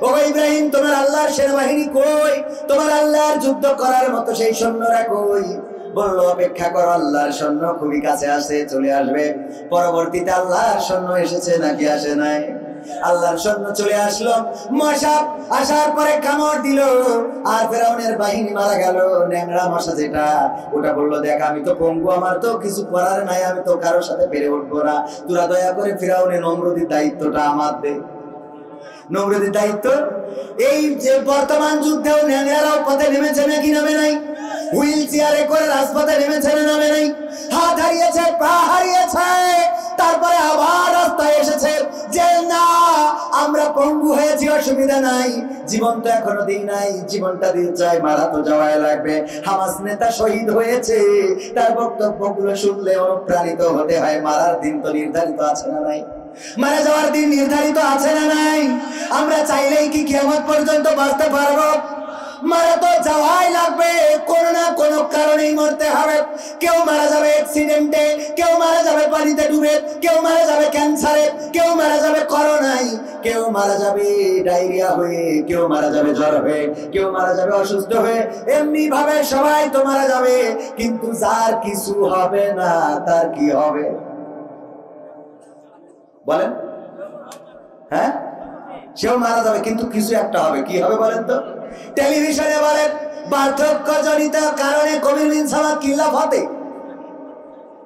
ও ইব্রাহিম, তোমার আল্লাহর সেনাবাহিনী কই? তোমার আল্লাহর যুদ্ধ করার মতো সেই সৈন্যরা কই? বললো, অপেক্ষা করো, আল্লাহর সৈন্য খুবই কাছে আসে, চলে আসবে। পরবর্তীতে আল্লাহর সৈন্য এসেছে নাকি আসে নাই? আল্লাহর সৈন্য চলে আসলো, মশা আসার পরে কামড় দিল, আর ফেরাউনের বাহিনী মারা গেল। ন্যাংরা মশা যেটা, ওটা বললো দেখ আমি তো পঙ্গু, আমার তো কিছু করার নাই, আমি তো কারোর সাথে পেরে উঠবো না, তোরা দয়া করে ফেরাউনের নমরুদের দায়িত্বটা আমার দে। নমরুদের দায়িত্ব এই যে বর্তমান যুদ্ধেও ন্যাংরারাও পথে নেমেছে নাকি নামে নাই? হুইল চেয়ারে করে রাজপথে নেমেছে না নামে নাই? হাত হারিয়েছে, পা হারিয়েছে, তারপরে আবার রাস্তায় এসেছে যে না আমরা পঙ্গু হয়েছি, অসুবিধা নাই, জীবন তো এখনো দিই নাই, জীবনটা দিয়ে চাই, মারা তো যাওয়াই লাগবে। হামাস নেতা শহীদ হয়েছে, তার বক্তব্যগুলো শুনলে অনুপ্রাণিত হতে হয়। মারার দিন তো নির্ধারিত আছে না নাই? মারা যাওয়ার দিন নির্ধারিত আছে না নাই? আমরা চাইলেই কি কিয়ামত পর্যন্ত বাঁচতে পারবো? মারা তো যাওয়াই লাগবে, কোন না কোন কারণেই মরতে হবে। কেউ মারা যাবে অ্যাক্সিডেন্টে, কেউ মারা যাবে পানিতে ডুবে, কেউ মারা যাবে ক্যান্সারে, কেউ মারা যাবে করোনায়, কেউ মারা যাবে ডায়রিয়া হয়ে, কেউ মারা যাবে জ্বর হয়ে, কেউ মারা যাবে অসুস্থ হয়ে। এমনি ভাবে সবাই তো মারা যাবে, কিন্তু যার কিছু হবে না তার কি হবে বলেন? হ্যাঁ, সেও মারা যাবে, কিন্তু কিছু একটা হবে। কি হবে বলেন তো? টেলিভিশনে বলেন বার্ধক্যজনিত কারণে কবির বিন সামাদ কিল্লা ফতে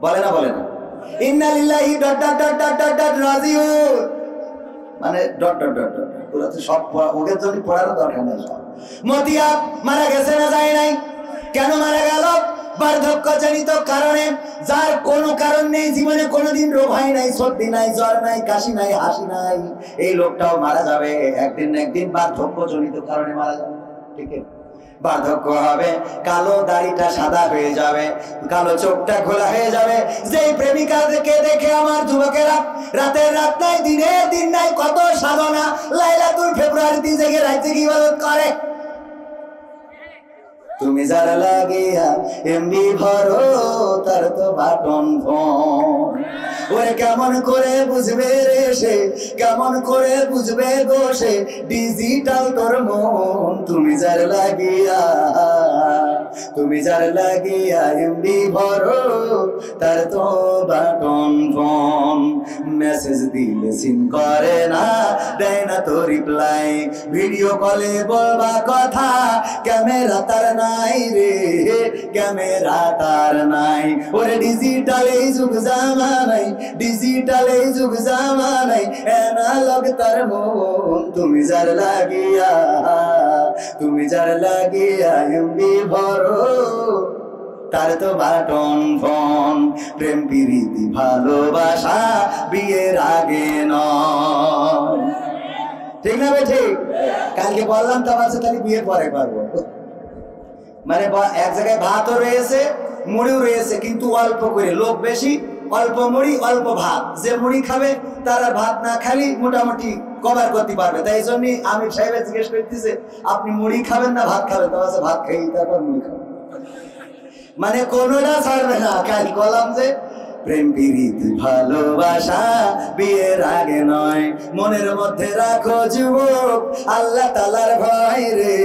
বলে না, বলে না ইন্না লিল্লাহি dot dot dot dot dot dot রাজিউন, মানে ডট ডট ডট ডট, ওরা তো সব ওদের জন্য পড়ার দরকার নেই। সব মতিয়া মারা গেছে না যায় নাই? কেন মারা গেল? বার্ধক্যজনিত কারণে। যার কোনো কারণ নেই, জীবনে কোনোদিন রোগ হয় নাই, সর্দি নাই, জ্বর নাই, কাশি নাই, হাসি নাই, এই লোকটাও মারা যাবে একদিন না একদিন, বার্ধক্যজনিত কারণে মারা যাবে। ঠিক আছে, বার্ধক্য হবে, কালো দাড়িটা সাদা হয়ে যাবে, কালো চোখটা খোলা হয়ে যাবে। যেই প্রেমিকাদেরকে দেখে আমার যুবকেরা রাতের রাত নাই, দিনের দিন নাই, কত সাধনা, লাইলাতুল ফেব্রুয়ারিতে জেগে রাতে ইবাদত করে। তুমি যার লাগিয়া এমনি ভরো, তার তো বাটন ফোন। ওরে কেমন করে বুঝবে রে সে, কেমন করে বুঝবে গো সে, ডিজিটাল তোর মন। তুমি যার লাগিয়া, তুমি যার লাগিয়া এমনি ভরো, তার তো বাটন ফোন। মেসেজ দিলে সিন করে না, দেয় না তো রিপ্লাই, ভিডিও কলে বলবা কথা, ক্যামেরা তার নাই রে, ক্যামেরা তার নাই। ওরে ডিজিটাল এই যুগ জামানাই, ডিজিটাল এই যুগ জামানাই, অ্যানালগ তার মন। তুমি যার লাগিয়া, তুমি যার লাগিয়া এমবি ভরো, তার তো বাটন ফোন। প্রেম প্রীতি ভালোবাসা বিয়ের আগে নয়, ঠিক না ভাই? ঠিক। কালকে বললাম তো আমার সাথে বিয়ের পরে করবো, মানে এক জায়গায় ভাতও রয়েছে, মুড়িও রয়েছে, কিন্তু অল্প করে, লোক বেশি, অল্প মুড়ি অল্প ভাত। যে মুড়ি খাবে তারা ভাত না খালি মোটামুটি কভার করতে পারবে। তাই জন্য আমির সাহেব জিজ্ঞেস করতেছে আপনি মুড়ি খাবেন না ভাত খাবেন? তো আছে ভাত খাই তারপর মুড়ি খাবেন, মানে কোনোটা ছাড়বে না। কাল বললাম যে প্রেম প্রীতি ভালোবাসা বিয়ের আগে নয়, মনের মধ্যে রাখো যুবক আল্লাহ তাআলার ভয় রে,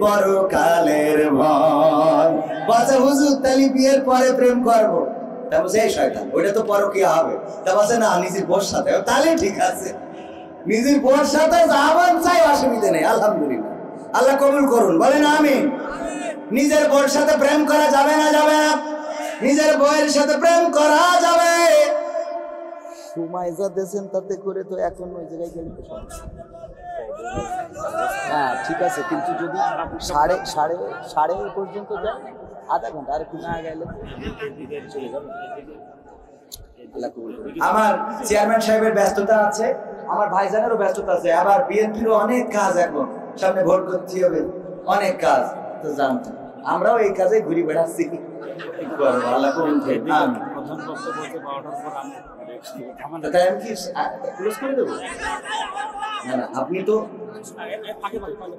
পরকালের ভয়। বাচ্চা হুজুর তালি বিয়ের পরে প্রেম করবো, তা বলছে এই শয়তান ওইটা তো পরকীয়া হবে। তা বলছে না, নিজের বোর সাথে, তাহলে ঠিক আছে, নিজের বোর সাথে যাবেন, চাই, অসুবিধা নেই। আলহামদুলিল্লাহ, আল্লাহ কবুল করুন, বলেন আমিন। নিজের বোর সাথে প্রেম করা যাবে না? যাবে না। নিজের বউয়ের সাথে প্রেম করা যাবে। সময় যা দেন তাতে করে তো এখন ওই জায়গায় গেলে তো হ্যাঁ ঠিক আছে, কিন্তু যদি সাড়ে পর্যন্ত যায়, আধা ঘন্টা, আর একটু না গেলে চলে যাবে। আমার চেয়ারম্যান সাহেবের ব্যস্ততা আছে, আমার ভাইজানেরও ব্যস্ততা আছে, আবার বিএনপিরও অনেক কাজ, এখন সামনে ভোট করতে হবে, অনেক কাজ তো জানতো। আমরাও এই কাজে ঘুরে বেড়াচ্ছি। আপনি তো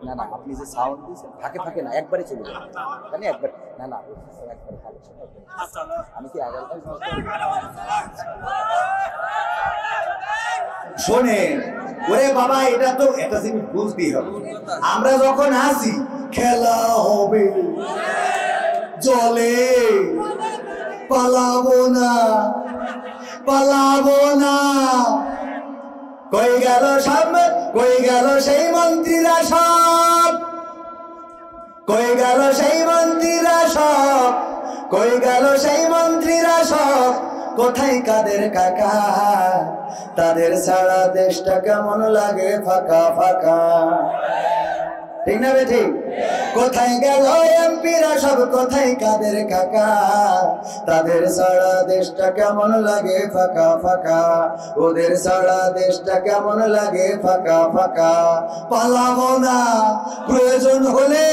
না না, আপনি যে সাউন্ড দিয়েছেন ফাঁকে ফাঁকে না, একবারে চলে যাবেন, মানে একবার না না, একবার ভালো। আমি কি আগে শোনেন, ওরে বাবা, এটা তো একটা জিনিস বুঝতেই হবে। আমরা যখন আসি খেলা হবে, জলে পালাবো না, পালাবো না, কই গেল সব, কই গেল সেই মন্ত্রীরা সব, কই গেল সেই মন্ত্রীরা সব, কই গেল সেই মন্ত্রীরা সব, কোথায় কাদের কাকা, তাদের ছাড়া দেশটা কেমন লাগে ফাঁকা ফাঁকা। ঠিক না বে ঠিক? কোথায় গেল এমপিরা সব, কোথায় কাদের কাকা, তাদের ছাড়া দেশটা কেমন লাগে ফাঁকা ফাঁকা, ওদের ছাড়া দেশটা কেমন লাগে ফাঁকা ফাঁকা। পালাবো না, প্রয়োজন হলে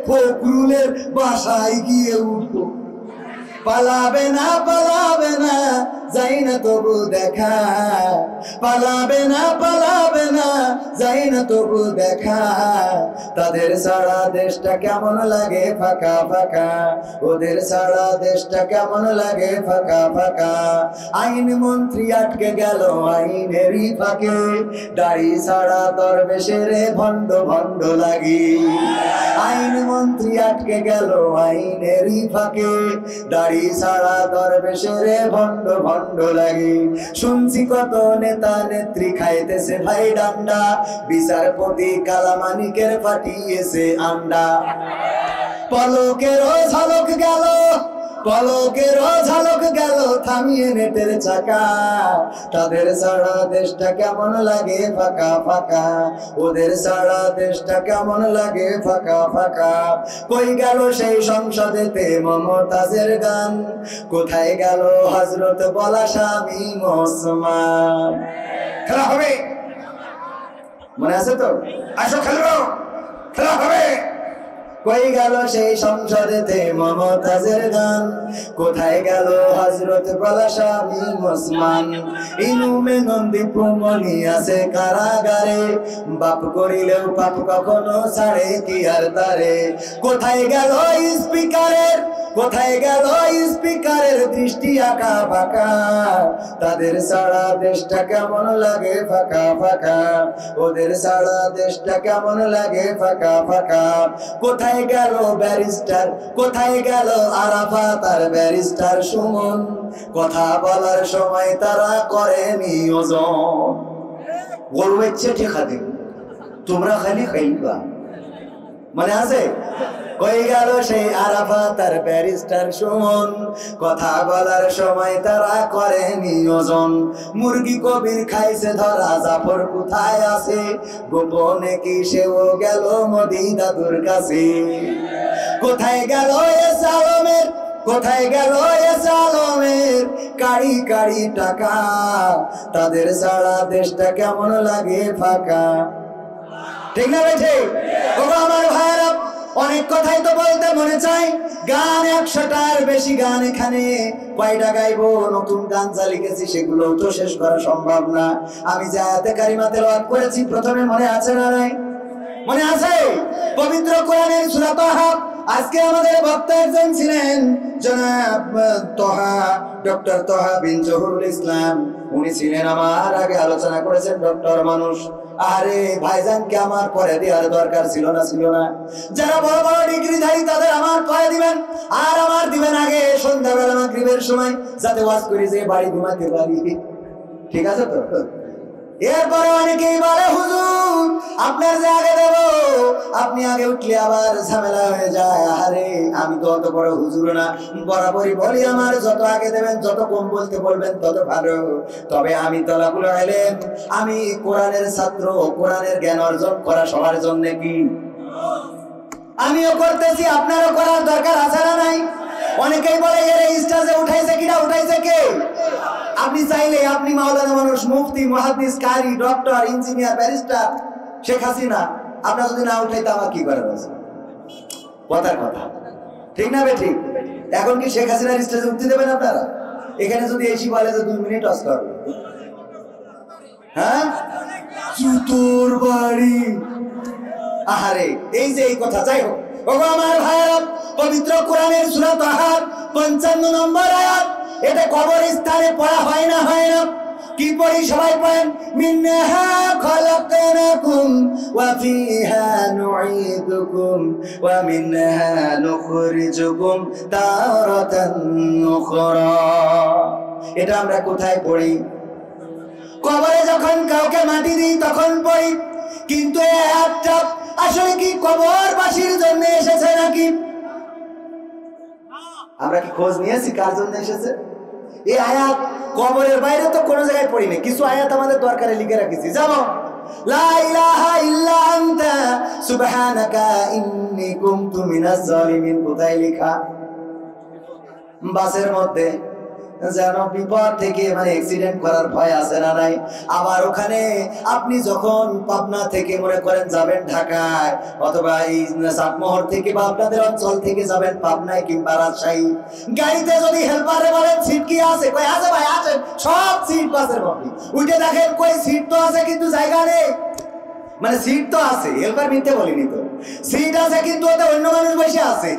ফখরুলের বাসায় গিয়ে উঠবো। পালাবে না, পালাবে না, যাই না তবু দেখা, পালাবে না, পালাবে না, যাই না তবু দেখা, তাদের ছাড়া দেশটা কেমন লাগে ফাঁকা ফাঁকা, ওদের ছাড়া দেশটা কেমন লাগে ফাঁকা ফাঁকা। আইন মন্ত্রী আটকে গেল আইনেরই ফাঁকে, দাড়ি ছাড়া দরবেশের ভণ্ড ভণ্ড লাগি। আইন মন্ত্রী আটকে গেল আইনেরই ফাঁকে, দাড়ি ছাড়া দরবেশের ভণ্ড ভণ্ড লাগে। শুনছি কত নেতা নেত্রী খাইতেছে ভাই ডান্ডা, বিচারপতি কালামানিকের ফাটিয়েছে আন্ডা। পলকেরও ঝলক গেল, পলকেরও ঝলক গেল থামিয়ে নেটের চাকা, তাদের ছাড়া দেশটা কেমন লাগে ফাঁকা ফাঁকা, ওদের ছাড়া দেশটা কেমন লাগে ফাঁকা ফাঁকা। কই গেল সেই সংসদেতে মমতাজের গান, কোথায় গেল হযরত বলা স্বামী ওসমান। খেলা হবে, মনে আছে তো? আসো খেলবো, খেলা হবে। কই গেল সেই সংসদেতে মমতাজের গান, কোথায় গেল হযরত বলা স্বামী ওসমান। ইনুমে নন্দী প্রমণি আছে কারাগারে, বাপ করিলেও পাপ কখনো ছাড়ে কি আর তারে। কোথায় গেল স্পিকারের, কোথায় গেল স্পিকারের দৃষ্টি আঁকা বাঁকা, তাদের ছাড়া দেশটা কেমন লাগে ফাঁকা ফাঁকা, ওদের ছাড়া দেশটা কেমন লাগে ফাঁকা ফাঁকা। কোথায় গেল ব্যারিস্টার, কোথায় গেল আরাফাত আর ব্যারিস্টার সুমন, কথা বলার সময় তারা করে নিয়োজন। গরু ইচ্ছে ঠিকা দিন, তোমরা খালি খাইবা, মনে আছে? কই গেল সেই আরাফাত আর ব্যারিস্টার সুমন, কথা বলার সময় তারা করে নিয়োজন। মুরগি কবির খাইছে ধরা, জাফর কোথায় আছে, গোপনে কি সেও গেল মোদি দাদুর কাছে। কোথায় গেল এস আলমের, কোথায় গেল এস আলমের কাড়ি কাড়ি টাকা, তাদের ছাড়া দেশটা কেমন লাগে ফাঁকা। ঠিক না বেঠে? আমার ভাইয়েরা, অনেক কথাই তো বলতে মনে চাই, গান 100টার বেশি গান এখানে কয়টা গাইবো, নতুন গান যা লিখেছি সেগুলো তো শেষ করা সম্ভব না। আমি যে আয়াতে কারিমা তেলাওয়াত করেছি প্রথমে, মনে আছে না নাই? মনে আছে? পবিত্র কোরআনের সূরা তাহা। আজকে আমাদের বক্তা একজন ছিলেন জনাব তোহা, ডক্টর তোহা বিন জহুরুল ইসলাম। উনি ছিলেন আমার আগে, আলোচনা করেছেন ডক্টর মানুষ। আরে ভাইজানকে আমার পরে দেওয়ার দরকার ছিল না, ছিল না? যারা বড় বড় ডিগ্রিধারী তাদের আমার পরে দিবেন, আর আমার দিবেন আগে সন্ধ্যাবেলা মাগরিবের সময়, যাতে ওয়াজ করে যে বাড়ি ঘুমাতে পারি। ঠিক আছে তো? এরপরে অনেকেই বলে হুজুর আপনার যে আগে দেব, আপনি আগে উঠলে আবার ঝামেলা হয়ে যায়। আরে আমি তো অত বড় হুজুর না, বরাবরই বলি আমার যত আগে দেবেন, যত কম বলতে বলবেন তত ভালো। তবে আমি তলাবুল ইলম, আমি কোরআনের ছাত্র, কোরআনের জ্ঞান অর্জন করা সবার জন্য কি আমিও করতেছি, আপনারও করার দরকার আছে না নাই? অনেকেই বলে এর স্টেজে উঠাইছে কিনা, উঠাইছে কে? আপনি চাইলে আপনি মাওলানা মানুষ, মুফতি, মুহাদ্দিস, কারি, doctor, engineer, barrister, Sheikh Hasina, আপনার যদি না উঠাইতে আমার কি করার আছে? কথার কথা, ঠিক না বে ঠিক? এখন কি শেখ হাসিনার স্টেজে উঠতে দেবেন আপনারা? এখানে যদি এসি বলে যে 2 মিনিট অস করবে, হ্যাঁ জুতোর বাড়ি। আহারে এই যে এই কথা, যাই হোক ওগো আমার ভাইয়েরা, পবিত্র কোরআনের সূরা তাহা 55 নম্বর আয়াত, এটা কবরস্থানে পড়া হয় না, হয় না? কি পড়ি সবাই পড়েন? মিনহা খলাকনাকুম ওয়া ফিহা নুঈদুকুম ওয়া মিনহা নুখরিজুকুম তারাতান উখরা। এটা আমরা কোথায় পড়ি? কবরে যখন কাউকে মাটি দিই তখন পড়ি, কিন্তু এই আয়াতটা আসলে কি কবরবাসীর জন্য এসেছে নাকি? আমরা কি খোঁজ নিয়েছি কার জন্য এসেছে? এই আয়াত কবরের বাইরে তো কোনো জায়গায় পড়িনি, কিছু আয়াত আমাদের দরকারে লিখে রাখেছি। যেমন লা ইলাহা ইল্লা আনতা সুবহানাকা ইন্নী কুনতু মিনাজ জালিমিন, কোথায় লেখা? বাসের মধ্যে যেন বিপদ থেকে মানে অ্যাক্সিডেন্ট করার ভয় আছে না নাই? আবার ওখানে আপনি যখন পাবনা থেকে মনে করেন যাবেন ঢাকায়, অথবা এই চাটমোহর থেকে বা আপনাদের অঞ্চল থেকে যাবেন পাবনায় কিংবা রাজশাহী, গাড়িতে যদি হেল্পারে বলেন সিট কি আছে, কই আছে ভাই আছে, সব সিট বাসের মধ্যে উঠে দেখেন কই সিট তো আছে কিন্তু জায়গা নেই। মানে সিট তো আছে, হেল্পার মিথ্যে বলিনি তো, সিট আছে কিন্তু ওতে অন্য মানুষ বসে আছে।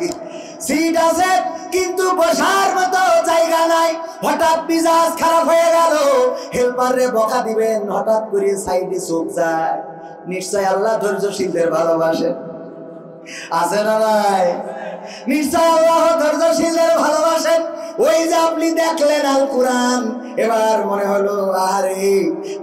সিট আছে কিন্তু বসার মতো জায়গা নাই। হঠাৎ মিজাজ খারাপ হয়ে গেল, হেল্পারে বকা দিবেন, হঠাৎ করে সাইডে চোখ যায়। নিশ্চয় আল্লাহ ধৈর্যশীলদের ভালোবাসেন, আছে না নাই? নিশ্চয় আল্লাহ ধৈর্যশীলদের ভালোবাসেন। ওই যে আপনি দেখলেন আল কোরআন, এবার মনে হলো আরে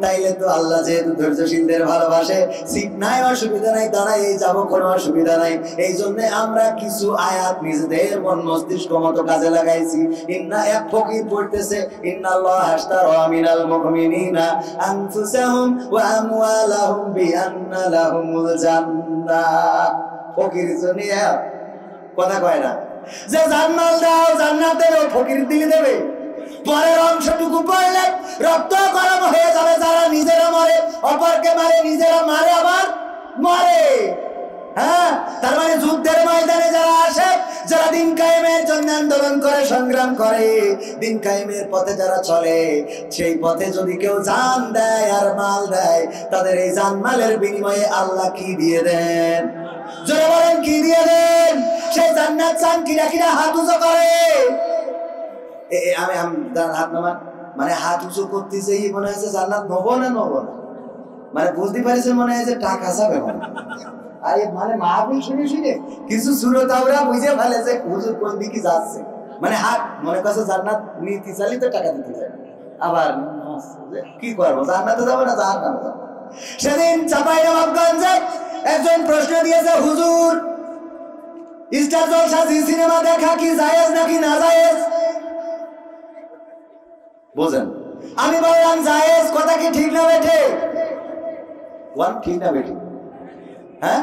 তাইলে তো আল্লাহ যেহেতু ধৈর্যশীলদের ভালোবাসে, সিট নাই অসুবিধা নাই, দাঁড়াই যাবো কোনো অসুবিধা নাই। এই জন্য আমরা কিছু আয়াত নিজেদের মন মস্তিষ্ক মতো কাজে লাগাইছি। ইন্না এক ফকির পড়তেছে ইন্নাল্লাহ আশতারা মিনাল মুমিনিনা আনফুসাহুম ওয়া আমওয়ালাহুম বিআন্না লাহুমুল জান্নাহ। ফকির জন্য কথা কয় না যে জান্নাত দাও, জান্নাত দেবে, ফকির দিলে দেবে। পরের অংশটুকু পড়লে রক্ত গরম হয়ে যাবে। যারা নিজেরা মরে, অপরকে মারে, নিজেরা মারে আবার মরে। হ্যাঁ, তার মানে যুদ্ধের ময়দানে যারা আসে, যারা দিন কায়েমের জন্য আন্দোলন করে, সংগ্রাম করে, দিন কায়েমের পথে যারা চলে, সেই পথে যদি কেউ জান দেয় আর মাল দেয়, তাদের এই জান মালের বিনিময়ে আল্লাহ কি দিয়ে দেন? জোরে বলেন কি দিয়ে দেন? সেই জান্নাত চান কিনা কিনা হাত উঁচু করে। আমি হাত নামান মানে হাত উঁচু করতেছে, মনে হয়েছে জান্নাত নেবো না নেবো না, মানে বুঝতে পারছে মনে হয় যে টাকা যাবে মনে। আরে মানে মাহফিল শুনে শুনে কিছু সুরতাওরা বুঝে ফেলেছে হুজুর কোন দিকে যাচ্ছে। মানে হাত মনে করছে জান্নাত নিতে চাইলে তো টাকা দিতে চাই, আবার কি করবো, জান্নাতে যাবো না জাহান্নামে যাবো। সেদিন চাঁপাইনবাবগঞ্জে একজন প্রশ্ন দিয়েছে, হুজুর স্টার জলসা জি সিনেমা দেখা কি জায়েজ নাকি না জায়েজ? বোঝেন? আমি বললাম জায়েজ। কথা কি ঠিক না বেঠে? ওয়ান ঠিক না বেঠে? হ্যাঁ,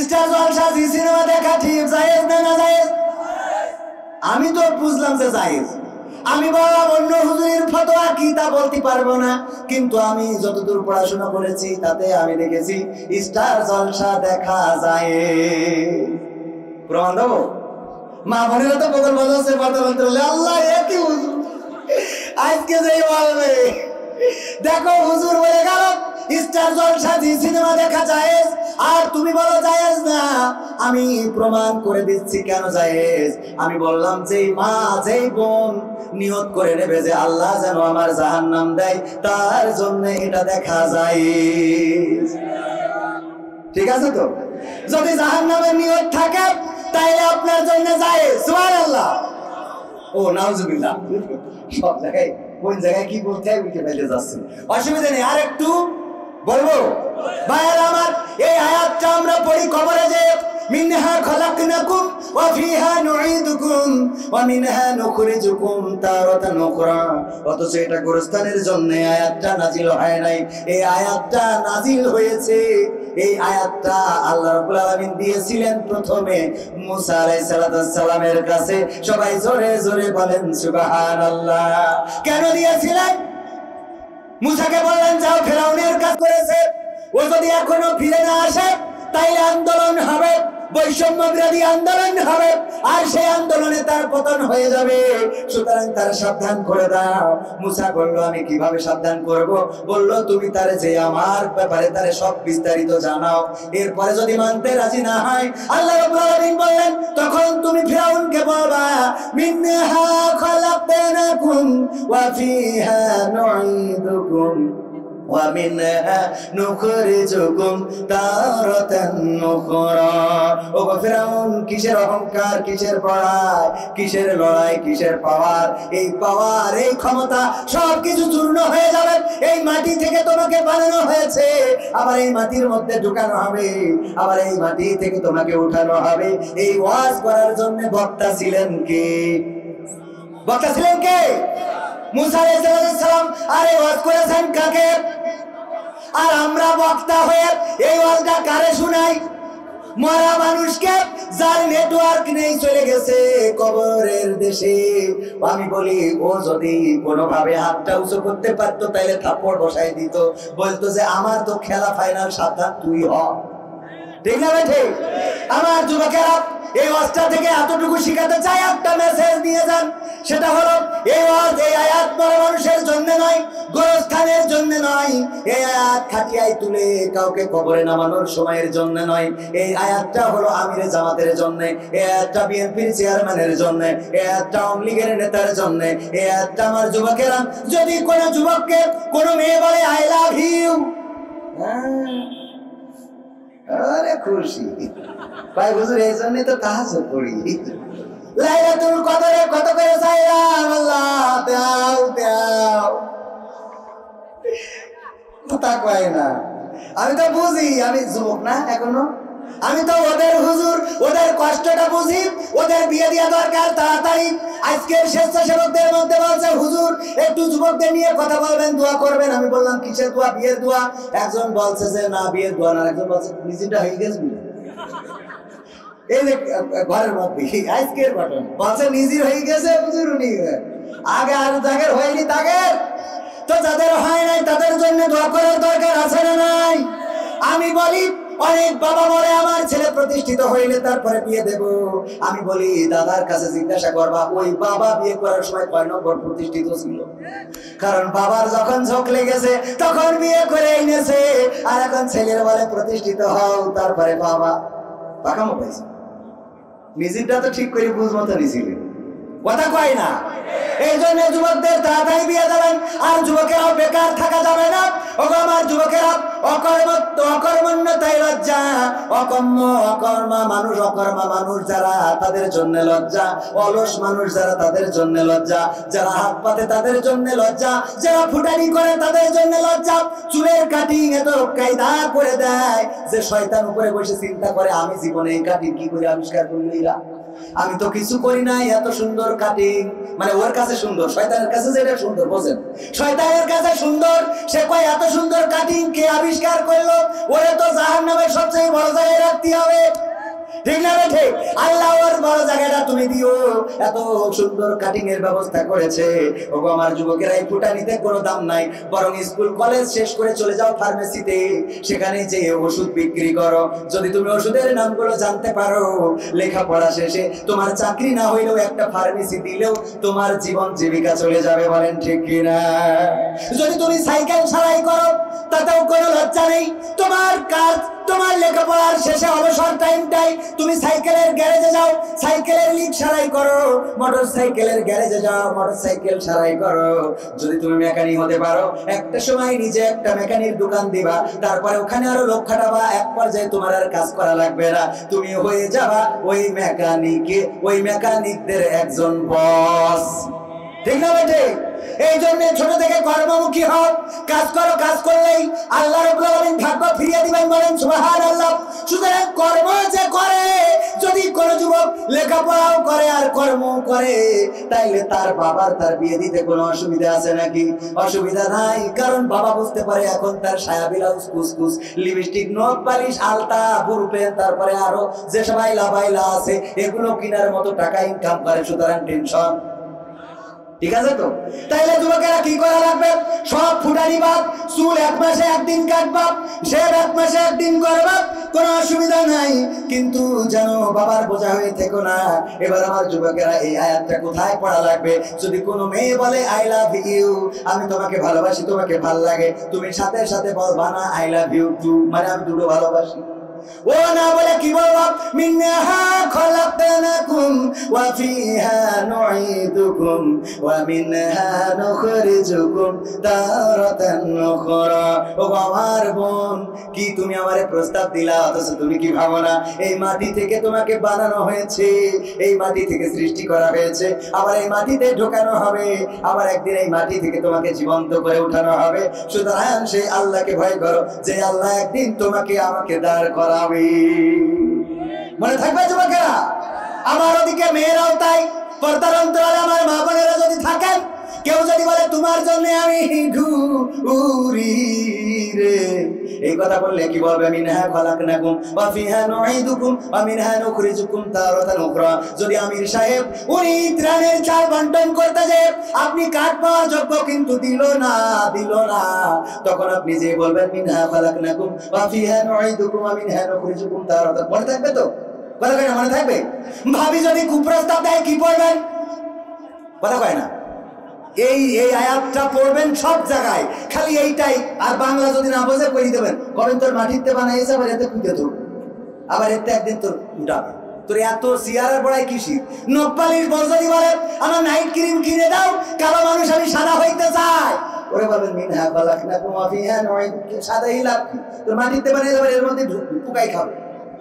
স্টার জলসা জি সিনেমা দেখা ঠিক জায়েজ না না জায়েজ? আমি তো বুঝলাম যে জায়েজ। আমি বললাম অন্য হুজুরের ফতোয়া কি তা বলতে পারবো না, কিন্তু আমি যতদূর পড়াশোনা করেছি তাতে আমি দেখেছি স্টার জলসা দেখা যায়। প্রমাণ দেবো? মা বোনেরা তো বগল বাজাচ্ছে, কথা বলতে বললে আল্লাহ একই হুজুর আজকে যেই বলবে দেখো হুজুর বলে গেল স্টার জলসা জি সিনেমা দেখা জায়েজ, আর তুমি বলো জায়েজ না। আমি প্রমাণ করে দিচ্ছি কেন জায়েজ। আমি বললাম যেই মা যেই বোন নিয়ত করে নেবে যে আল্লাহ যেন আমার জাহান্নাম দেয়, তার জন্য এটা দেখা যায়। ঠিক আছে তো? যদি জাহান্নামের নিয়ত থাকে তাইলে আপনার জন্য জায়েজ। সুবহানাল্লাহ। ও নাউজুবিল্লাহ। সব জায়গায় কোন জায়গায় কি বলতে হয় উঠে ফেলে যাচ্ছে, অসুবিধা নেই। আর একটু বলবো ভাইয়েরা আমার, এই আয়াতটা আমরা পড়ি কবরে যে মিনহা খলাকনাকুম ওয়া ফিহা নুঈদুকুম ওয়া মিনহা নুখরিজুকুম তারাতান উখরা। অথচ এটা গোরস্থানের জন্য আয়াতটা নাজিল হয় নাই। এই আয়াতটা নাজিল হয়েছে, এই আয়াতটা আল্লাহ রাব্বুল আলামিন দিয়েছিলেন প্রথমে মুসা আলাইহিস সালামের কাছে। সবাই জোরে জোরে বলেন সুবহানাল্লাহ। কেন দিয়েছিলেন? মুসাকে বললেন যাও ফেরাউনের কাজ করেছে, ও যদি এখনো ফিরে না আসে তাইলে আন্দোলন হবে, বৈষম্য বিরোধী আন্দোলন হবে, আর সেই আন্দোলনে তার পতন হয়ে যাবে। সুতরাং তার সাবধান করে দাও। মুসা বলল আমি কিভাবে সাবধান করব? বলল তুমি তারে যে আমার ব্যাপারে তারে সব বিস্তারিত জানাও। এরপরে যদি মানতে রাজি না হয়, আল্লাহ রাব্বুল আলামিন বললেন তখন তুমি ফিরাউনকে বলবা মিনহা খলাকনাকুম ওয়া ফিহা নুঈদুকুম ومنها نخرجكم تارة أخرى ও ফিরাউন কিসের অহংকার কিসের বড়াই কিসের লড়াই কিসের পাওয়ার এই পাওয়ার এই ক্ষমতা সবকিছু চূর্ণ হয়ে যাবে এই মাটি থেকে তোমাকে বানানো হয়েছে আবার এই মাটির মধ্যে ঢুকানো হবে আবার এই মাটি থেকে তোমাকে উঠানো হবে এই ওয়াজ করার জন্য বক্তা ছিলেন কে বক্তা ছিলেন কে মুসা আলাইহিস সালাম আরে ওয়াজ করেছেন কাকে আর আমরা বক্তা হয়ে এই ওয়াজটা কারে শোনাই মরা মানুষকে যার নেটওয়ার্ক নেই চলে গেছে কবরের দেশে আমি বলি ও যদি কোনোভাবে হাতটা উঁচু করতে পারতো তাহলে থাপ্পড় বসাই দিত বলতো যে আমার তো খেলা ফাইনাল সাবধান তুই হ ঠিক না বেঠে আমার যুবকেরা এই ওয়াজটা থেকে এতটুকু শিখাতে চাই একটা মেসেজ দিয়ে যান সেটা হলো এই ওয়াজ এই আয়াত মরা মানুষের জন্য নয় গোরস্থানের জন্য নয় এই আয়াত খাটিয়ায় তুলে কাউকে কবরে নামানোর সময়ের জন্য নয় এই আয়াতটা হলো আমিরে জামাতের জন্য এই আয়াতটা বিএনপির চেয়ারম্যানের জন্য এই আয়াতটা আওয়ামী লীগের নেতার জন্য এই আয়াতটা আমার যুবকেরা যদি কোনো যুবককে কোনো মেয়ে বলে আই লাভ ইউ আরে খুশি ভাই হুজুর এই জন্যই তো তাহাজ্জুদ পড়ি লাইলাতুল কদরে কত করে চাইলাম আল্লাহ দাও দাও কথা কয় না আমি তো বুঝি আমি যুবক না এখনো আমি তো ওদের হুজুর ওদের কষ্টটা বুঝি ওদের বিয়ে দেওয়া দরকার তাড়াতাড়ি আজকের স্বেচ্ছাসেবকদের মধ্যে বলছে হুজুর একটু যুবকদের নিয়ে কথা বলবেন দোয়া করবেন আমি বললাম কিসের দোয়া বিয়ের দোয়া একজন বলছে যে না বিয়ের দোয়া না একজন বলছে নিজেটা হয়ে গেছে এই যে ঘরের মধ্যে আজকের ঘটনা বলছে নিজের হয়ে গেছে হুজুর উনি আগে আর যাদের হয়নি তাদের তো যাদের হয় নাই তাদের জন্য দোয়া করার দরকার আছে না নাই আমি বলি অনেক বাবা বলে আমার ছেলে প্রতিষ্ঠিত হইলে তারপরে বিয়ে দেব আমি বলি দাদার কাছে জিজ্ঞাসা করবা ওই বাবা বিয়ে করার সময় কয় নম্বর প্রতিষ্ঠিত ছিল কারণ বাবার যখন ঝোঁক লেগেছে তখন বিয়ে করে এনেছে আর এখন ছেলের বলে প্রতিষ্ঠিত হও তারপরে বাবা পাকামো পাইছে নিজেরটা তো ঠিক করে বুঝ মতো নিছিলে কথা কয় না এই জন্য যুবকদের তাড়াতাড়ি বিয়ে দেবেন আর যুবকেরাও বেকার থাকা যাবে না ওগো আমার যুবকেরা অকর্মণ্যতাই লজ্জা অকর্মা মানুষ যারা তাদের জন্য লজ্জা অলস মানুষ যারা তাদের জন্য লজ্জা যারা হাত পাতে তাদের জন্য লজ্জা যারা ফুটানি করে তাদের জন্য লজ্জা চুলের কাটিং এত কায়দা করে দেয় যে শয়তান উপরে বসে চিন্তা করে আমি জীবনে এই কাটিং কি করে আবিষ্কার করলিরা আমি তো কিছু করি নাই এত সুন্দর কাটিং মানে ওর কাছে সুন্দর শয়তানের কাছে যেটা সুন্দর বোঝেন শয়তানের কাছে সুন্দর সে কয় এত সুন্দর কাটিং কে আবিষ্কার করলো ওরে তো জাহান্নামের সবচেয়ে বড় জায়গায় রাখতে হবে ঠিক না ঠিক আল্লাহ ওর বড় জায়গাটা তুমি দিও এত সুন্দর কাটিং এর ব্যবস্থা করেছে ওগো আমার যুবকেরা এই ফুটানিতে কোনো দাম নাই বরং স্কুল কলেজ শেষ করে চলে যাও ফার্মেসিতে সেখানে যে ওষুধ বিক্রি করো যদি তুমি ওষুধের নামগুলো জানতে পারো লেখাপড়া শেষে তোমার চাকরি না হইলেও একটা ফার্মেসি দিলেও তোমার জীবন জীবিকা চলে যাবে বলেন ঠিক কিনা যদি তুমি সাইকেল সারাই করো তাতেও কোনো লজ্জা নেই তোমার কাজ তোমার লেখাপড়ার শেষে অবসর টাইমটাই তুমি সাইকেলের গ্যারেজে যাও সাইকেলের লিক সারাই করো মোটরসাইকেলের গ্যারেজে যাও মোটরসাইকেল সারাই করো যদি তুমি মেকানিক হতে পারো একটা সময় নিজে একটা মেকানিক দোকান দিবা তারপরে ওখানে আরো লোক খাটাবা এক পর্যায়ে তোমার আর কাজ করা লাগবে না তুমি হয়ে যাবা ওই মেকানিকদের একজন বস ঠিক না বেটে এই জন্য ছোট থেকে কর্মমুখী হও কাজ করো কাজ করলেই আল্লাহ রাব্বুল আলামিন ভাগ্য ফিরিয়ে দিবেন বলেন সুবহানাল্লাহ সুতরাং কর্ম যে করে যদি কোন যুবক লেখাপড়াও করে আর কর্ম করে তাইলে তার বাবার তার বিয়ে দিতে কোনো অসুবিধা আছে নাকি অসুবিধা নাই কারণ বাবা বুঝতে পারে এখন তার সায়া ব্লাউজ কুসকুস লিপস্টিক নখ পালিশ আলতা বুরপেন তারপরে আরো যে সবাই লাভাইলা আছে এগুলো কেনার মতো টাকা ইনকাম করে সুতরাং টেনশন ঠিক আছে তো তাইলে যুবকেরা কি করা লাগবে সব ফুটানি বাদ চুল এক মাসে একদিন কাটবা শেভ এক মাসে একদিন করবা কোনো অসুবিধা নাই কিন্তু যেন বাবার বোঝা হয়ে থেকো না এবার আমার যুবকেরা এই আয়াতটা কোথায় পড়া লাগবে যদি কোনো মেয়ে বলে আই লাভ ইউ আমি তোমাকে ভালোবাসি তোমাকে ভালো লাগে তুমি সাথে সাথে বলবা না আই লাভ ইউ টু মানে আমি দুটো ভালোবাসি ও না বলে কি বলবো, মিনহা খলাকনাকুম ওয়া ফিহা নুঈদুকুম ওয়া মিনহা নুখরিজুকুম তারাতান উখরা। ও আমার বোন, কি তুমি আমারে প্রস্তাব দিলা, অথচ তুমি কি ভাবো না এই মাটি থেকে তোমাকে বানানো হয়েছে, এই মাটি থেকে সৃষ্টি করা হয়েছে, আবার এই মাটিতে ঢোকানো হবে, আবার একদিন এই মাটি থেকে তোমাকে জীবন্ত করে উঠানো হবে। সুতরাং সেই আল্লাহকে ভয় করো, যে আল্লাহ একদিন তোমাকে আমাকে দাঁড় করাবে। মনে থাকবে যুবকেরা? আমার ওদিকে মেয়েরাও তাই, পর্দার অন্তরালে আমার মা বোনেরা যদি থাকেন, কেউ যদি বলে তোমার জন্য আমি ঘুরি রে, এই কথা বললে কি বলবে, মিনহা খলাকনাকুম ওয়া ফিহা নুঈদুকুম ওয়া মিনহা নুখরিজুকুম তারাতান উখরা। যদি আমির সাহেব উনি ত্রাণের চাল বন্টন করতে যে আপনি কাঠ পাওয়ার যোগ্য কিন্তু দিল না, তখন আপনি যে বলবেন মিনহা খলাকনাকুম ওয়া ফিহা নুঈদুকুম ওয়া মিনহা নুখরিজুকুম তারাতান। মনে থাকবে তো? কথা কয় না? মনে থাকবে? ভাবি যদি কুপ্রস্তাব দেয় কি পড়বেন? কথা কয় না? এই আয়াতটা পড়বেন সব জায়গায়, খালি এইটাই। আর বাংলা যদি না বোঝে কই দেবেন, কবেন তোর মাটিতে বানাইছে, আবার এতে কুইতে ধর, আবার এতে একদিন তোর উঠাবে, তোর এত সিয়ারের পড়ায় কিসি। নকপালির বলজনি বলে আমার নাইট ক্রিম কিনে দাও, কালো মানুষ আমি সাদা হইতে চাই, ওরে বলবেন মিনহা খলাকনাকুম ওয়া ফিহা নুঈদুকুম, সাদা হিলাপ তোর মাটিতে বানাই যাবে, এর মধ্যে পোকাই খাবে।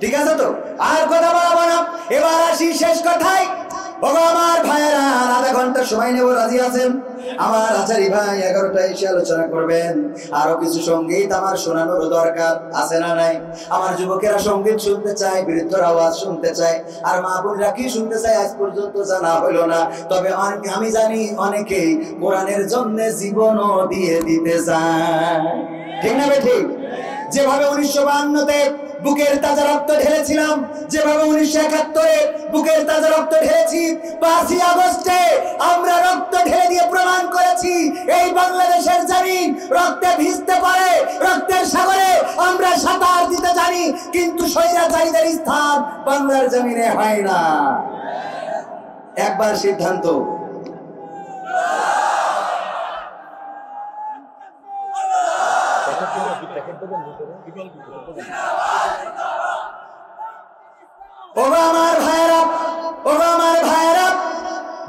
ঠিক আছে তো? আর কথা বলবো না, এবার আসি শেষ কথায়। ওগো আমার ভাইয়েরা, আধা ঘন্টা সময় নেব, রাজি আছেন? আমার আচারি ভাই 11টায় এসে আলোচনা করবেন। আরো কিছু সঙ্গীত আমার শোনানোর দরকার আছে না নাই? আমার যুবকেরা সঙ্গীত শুনতে চায়, বৃদ্ধর আওয়াজ শুনতে চায়, আর মা বোনরা কি শুনতে চায় আজ পর্যন্ত জানা হলো না। তবে আমি জানি অনেকেই কোরআনের জন্য জীবনও দিয়ে দিতে চায়। ঠিক না ঠিক? যেভাবে 1952-তে বুকের তাজা রক্ত ঢেলেছিলাম, যেভাবে 1971-এ বুকের তাজা রক্ত ঢেলেছি, 5ই আগস্টে আমরা রক্ত ঢেলে দিয়ে প্রমাণ করেছি এই বাংলাদেশের জমিন রক্তে ভিজতে পারে, রক্তের সাগরে আমরা সাঁতার দিতে জানি, কিন্তু স্বৈরাচারীদের স্থান বাংলার জমিনে হয় না। একবার সিদ্ধান্ত।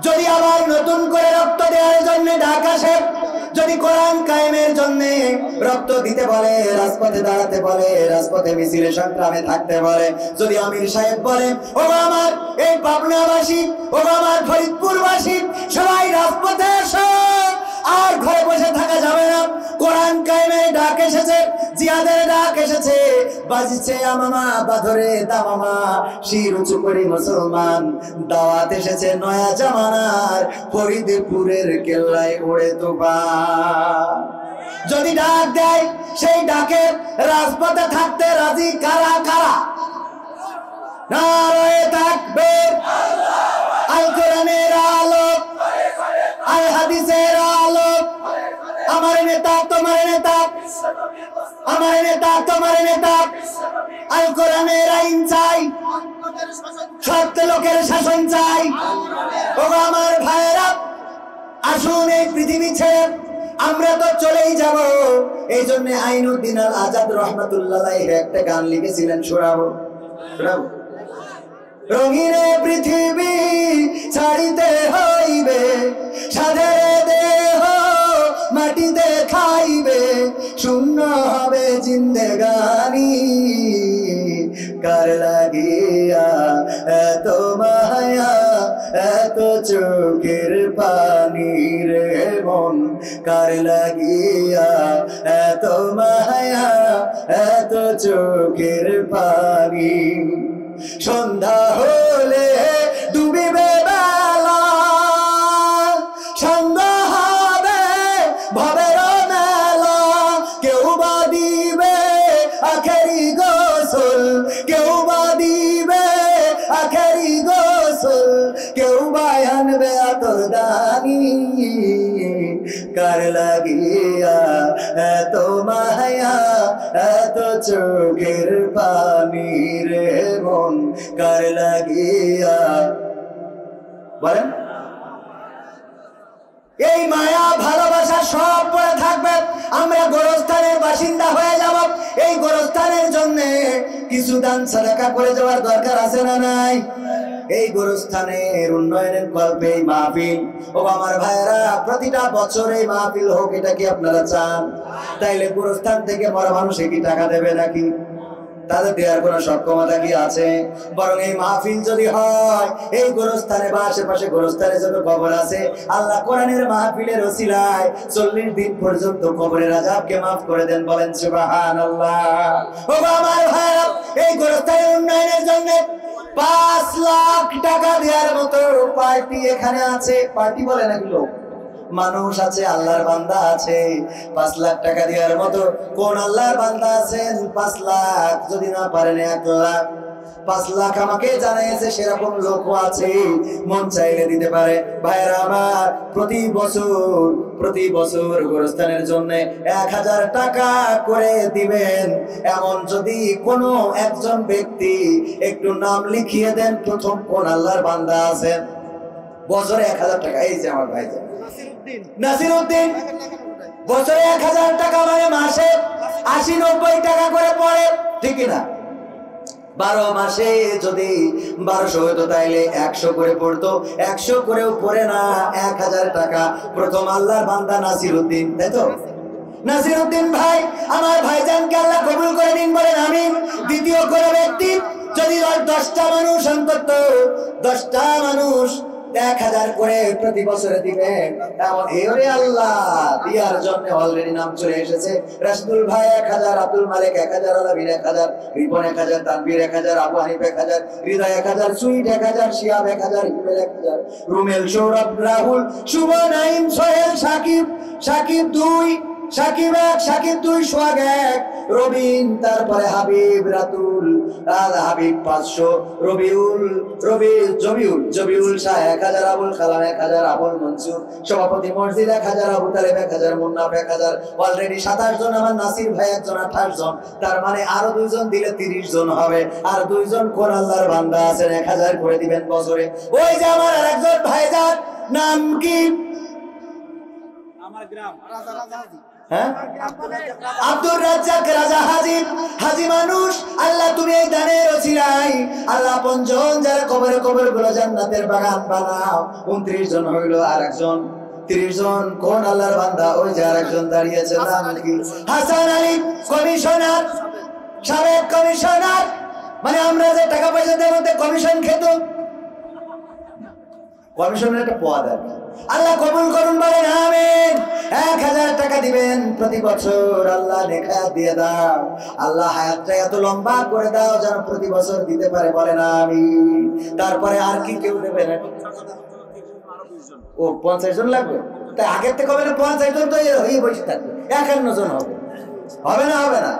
যদি আবার নতুন করে রক্ত দেওয়ার জন্য ডাক আসে, যদি কোরআন কায়েমের জন্য রক্ত দিতে বলে, রাজপথে দাঁড়াতে বলে, রাজপথে মিছিলে সংগ্রামে থাকতে বলে, যদি আমির সাহেব বলে ও আমার এই পাবনাবাসী, ও আমার ফরিদপুরবাসী, সবাই রাজপথে এসো, আর ঘরে বসে থাকা যাবে না। কোরআন কায়েমের ডাক এসেছে, জিহাদের ডাক এসেছে, বাজছে আমামা বাধরে দামামা, শির উঁচু করি মুসলমান, দাওয়াত এসেছে নয়া জামানার, ফরিদপুরের কেল্লায় ওড়ে তুফান। যদি ডাক দেয় সেই ডাকে রাজপথে থাকতে রাজি কারা কারা? নারায়ে তাকবীর, আল কোরআনের আলো, আল হাদিসের আলো, আমার নেতা তোমার নেতা, আমার নেতা তোমার নেতা, আল কোরআনের আইন চাই, সত্য লোকের শাসন চাই। ও আমার ভাইয়েরা, আসুন এই পৃথিবী ছেড়ে আমরা তো চলেই যাব, এই জন্য আইনুদ্দিন আল আজাদ রহমাতুল্লাহ আলাইহি একটা গান লিখেছিলেন, শোনাবো? রঙিনে পৃথিবী ছাড়িতে হইবে, সাধের দেহ মাটিতে খাইবে, শূন্য হবে জিন্দেগানি, কার লাগিয়া এত মায়া এত চোখের পানি রে মন, কার লাগিয়া এত মায়া এত চোখের পানি। সন্ধ্যা হলে ডুবিবে বেলা, সন্ধ্যা হবে ভবের মেলা, কেউ বা দিবে আখেরি গোসল, কেউ বা দিবে আখেরি গোসল, কেউ বা আনবে আতর দানি, কার লাগিয়া এত মায়া এত চোখের পানি রে মন, কার লাগিয়া? বলেন। এই মায়া ভালোবাসা সব পড়ে থাকবে, আমরা গোরস্থানের বাসিন্দা হয়ে যাব। এই গোরস্থানের জন্য কিছু কিছু দান সাদাকা করে যাওয়ার দরকার আছে না নাই? এই গোরস্থানের উন্নয়নের গল্পে এই মাহফিল। ও আমার ভাইরা, প্রতিটা বছর এই মাহফিল হোক, এটা কি আপনারা চান? তাইলে গোরস্থান থেকে মরা মানুষে কি টাকা দেবে নাকি? তাদের দেওয়ার কোন সক্ষমতা কি আছে? বরং এই মাহফিল যদি হয়, এই গোরস্থানে বা আশেপাশে গোরস্থানে যত কবর আছে, আল্লাহ কোরআনের মাহফিলের ওসিলায় 40 দিন পর্যন্ত কবরের আযাবকে মাফ করে দেন। বলেন সুবহানাল্লাহ। ও আমার ভাইরা, এই গোরস্থানের উন্নয়নের জন্য 5 লাখ টাকা দেওয়ার মতো পার্টি এখানে আছে। পার্টি বলে নাকি লোক? মানুষ আছে, আল্লাহর বান্দা আছে। 5 লাখ টাকা দেওয়ার মতো কোন আল্লাহর বান্দা আছেন? 5 লাখ যদি না পারেন 1 লাখ। 5 লাখ আমাকে জানাইছে সেরকম লোকও আছে, মন চাইলে দিতে পারে। ভাইরা আমার, প্রতি বছর গোরস্থানের জন্য 1000 টাকা করে দিবেন। এমন যদি কোনো একজন ব্যক্তি একটু নাম লিখিয়ে দেন, প্রথম কোন আল্লাহর বান্দা আছেন? বছরে 1000 টাকা। এই যে আমার ভাই নাসিরউদ্দিন, বছরে 1000 টাকা মানে মাসে 80-90 টাকা করে পড়ে, ঠিক না? 12 মাসে যদি 1200 হতো, তাইলে 100 করে পড়তো। 100 করেও পড়ে না, 1000 টাকা। প্রথম আল্লাহর বান্দা নাসিরউদ্দিন, তাই তো? নাসিরউদ্দিন ভাই, আমার ভাইজানকে আল্লাহ কবুল করে নিন, বলেন আমিন। দ্বিতীয় কোন ব্যক্তি যদি 10টা মানুষ, অন্তত 10টা মানুষ 1000 করে প্রতি বছরে দিবেন, এরে আল্লাহ দিয়ার জন্য অলরেডি নাম চলে এসেছে। রাশিদুল ভাই 1000, আব্দুল মালিক 1000, আলামিন 1000, রিপন 1000, তানভীর 1000, আবু হানিফ 1000, হৃদয় 1000, সুইট 1000, শিয়াব 1000, হিমেল 1000, রুমেল, সৌরভ, রাহুল, শুভ, নাইম, সোহেল, সাকিব 2, সাকিব 1, সাকিব 2, সোহাগ 1, রবিন, তারপরে হাবিব, রাতুল, হাবিব 500, জবিউল শাহ 1000, আবুল কালাম 1000, আবুল মনসুর, সভাপতি মসজিদ 1000, আবু তালেব 1000, মুন্নাফ 1000। অলরেডি 27 জন। আমার নাসির ভাই একজন 28 জন। তার মানে আরো 2 জন দিলে 30 জন হবে। আর 2 জন কোন আল্লাহর বান্দা আছেন 1000 করে দিবেন বছরে? ওই যে আমার আরেকজন ভাইজান, নাম কি? আমার গ্রাম হ্যাঁ, আব্দুর রাজ্জাক রাজা হাজি মানুষ। আল্লাহ তুমি এই দানের ওসিলায় আল্লাহ 5 জন যারা কবর গুলো জান্নাতের বাগান বানাও। 29 জন হইল। আর একজন 30 জন কোন আল্লাহর বান্দা? ওই যে আরেকজন দাঁড়িয়েছে, নাম কি? হাসান আলী, কমিশনার, সাবেক কমিশনার। মানে আমরা যে টাকা পয়সা দেওয়ার মধ্যে কমিশন খেত, কমিশনের একটা পদ আছে। আল্লাহ কবুল করুন, বলেন আমিন। 1000 টাকা দিবেন প্রতি বছর। আল্লাহ নেখা দিয়ে দাও, আল্লাহ হায়াতটা এত লম্বা করে দাও যেন প্রতি বছর দিতে পারে, বলেন আমিন। তারপরে আর কি কেউ দেবে না? ও 50 জন লাগবে? তাই আগের থেকে হবে না? 50 জন তো হয়ে বসে থাকবে, 51 জন হবে। হবে না? হবে না।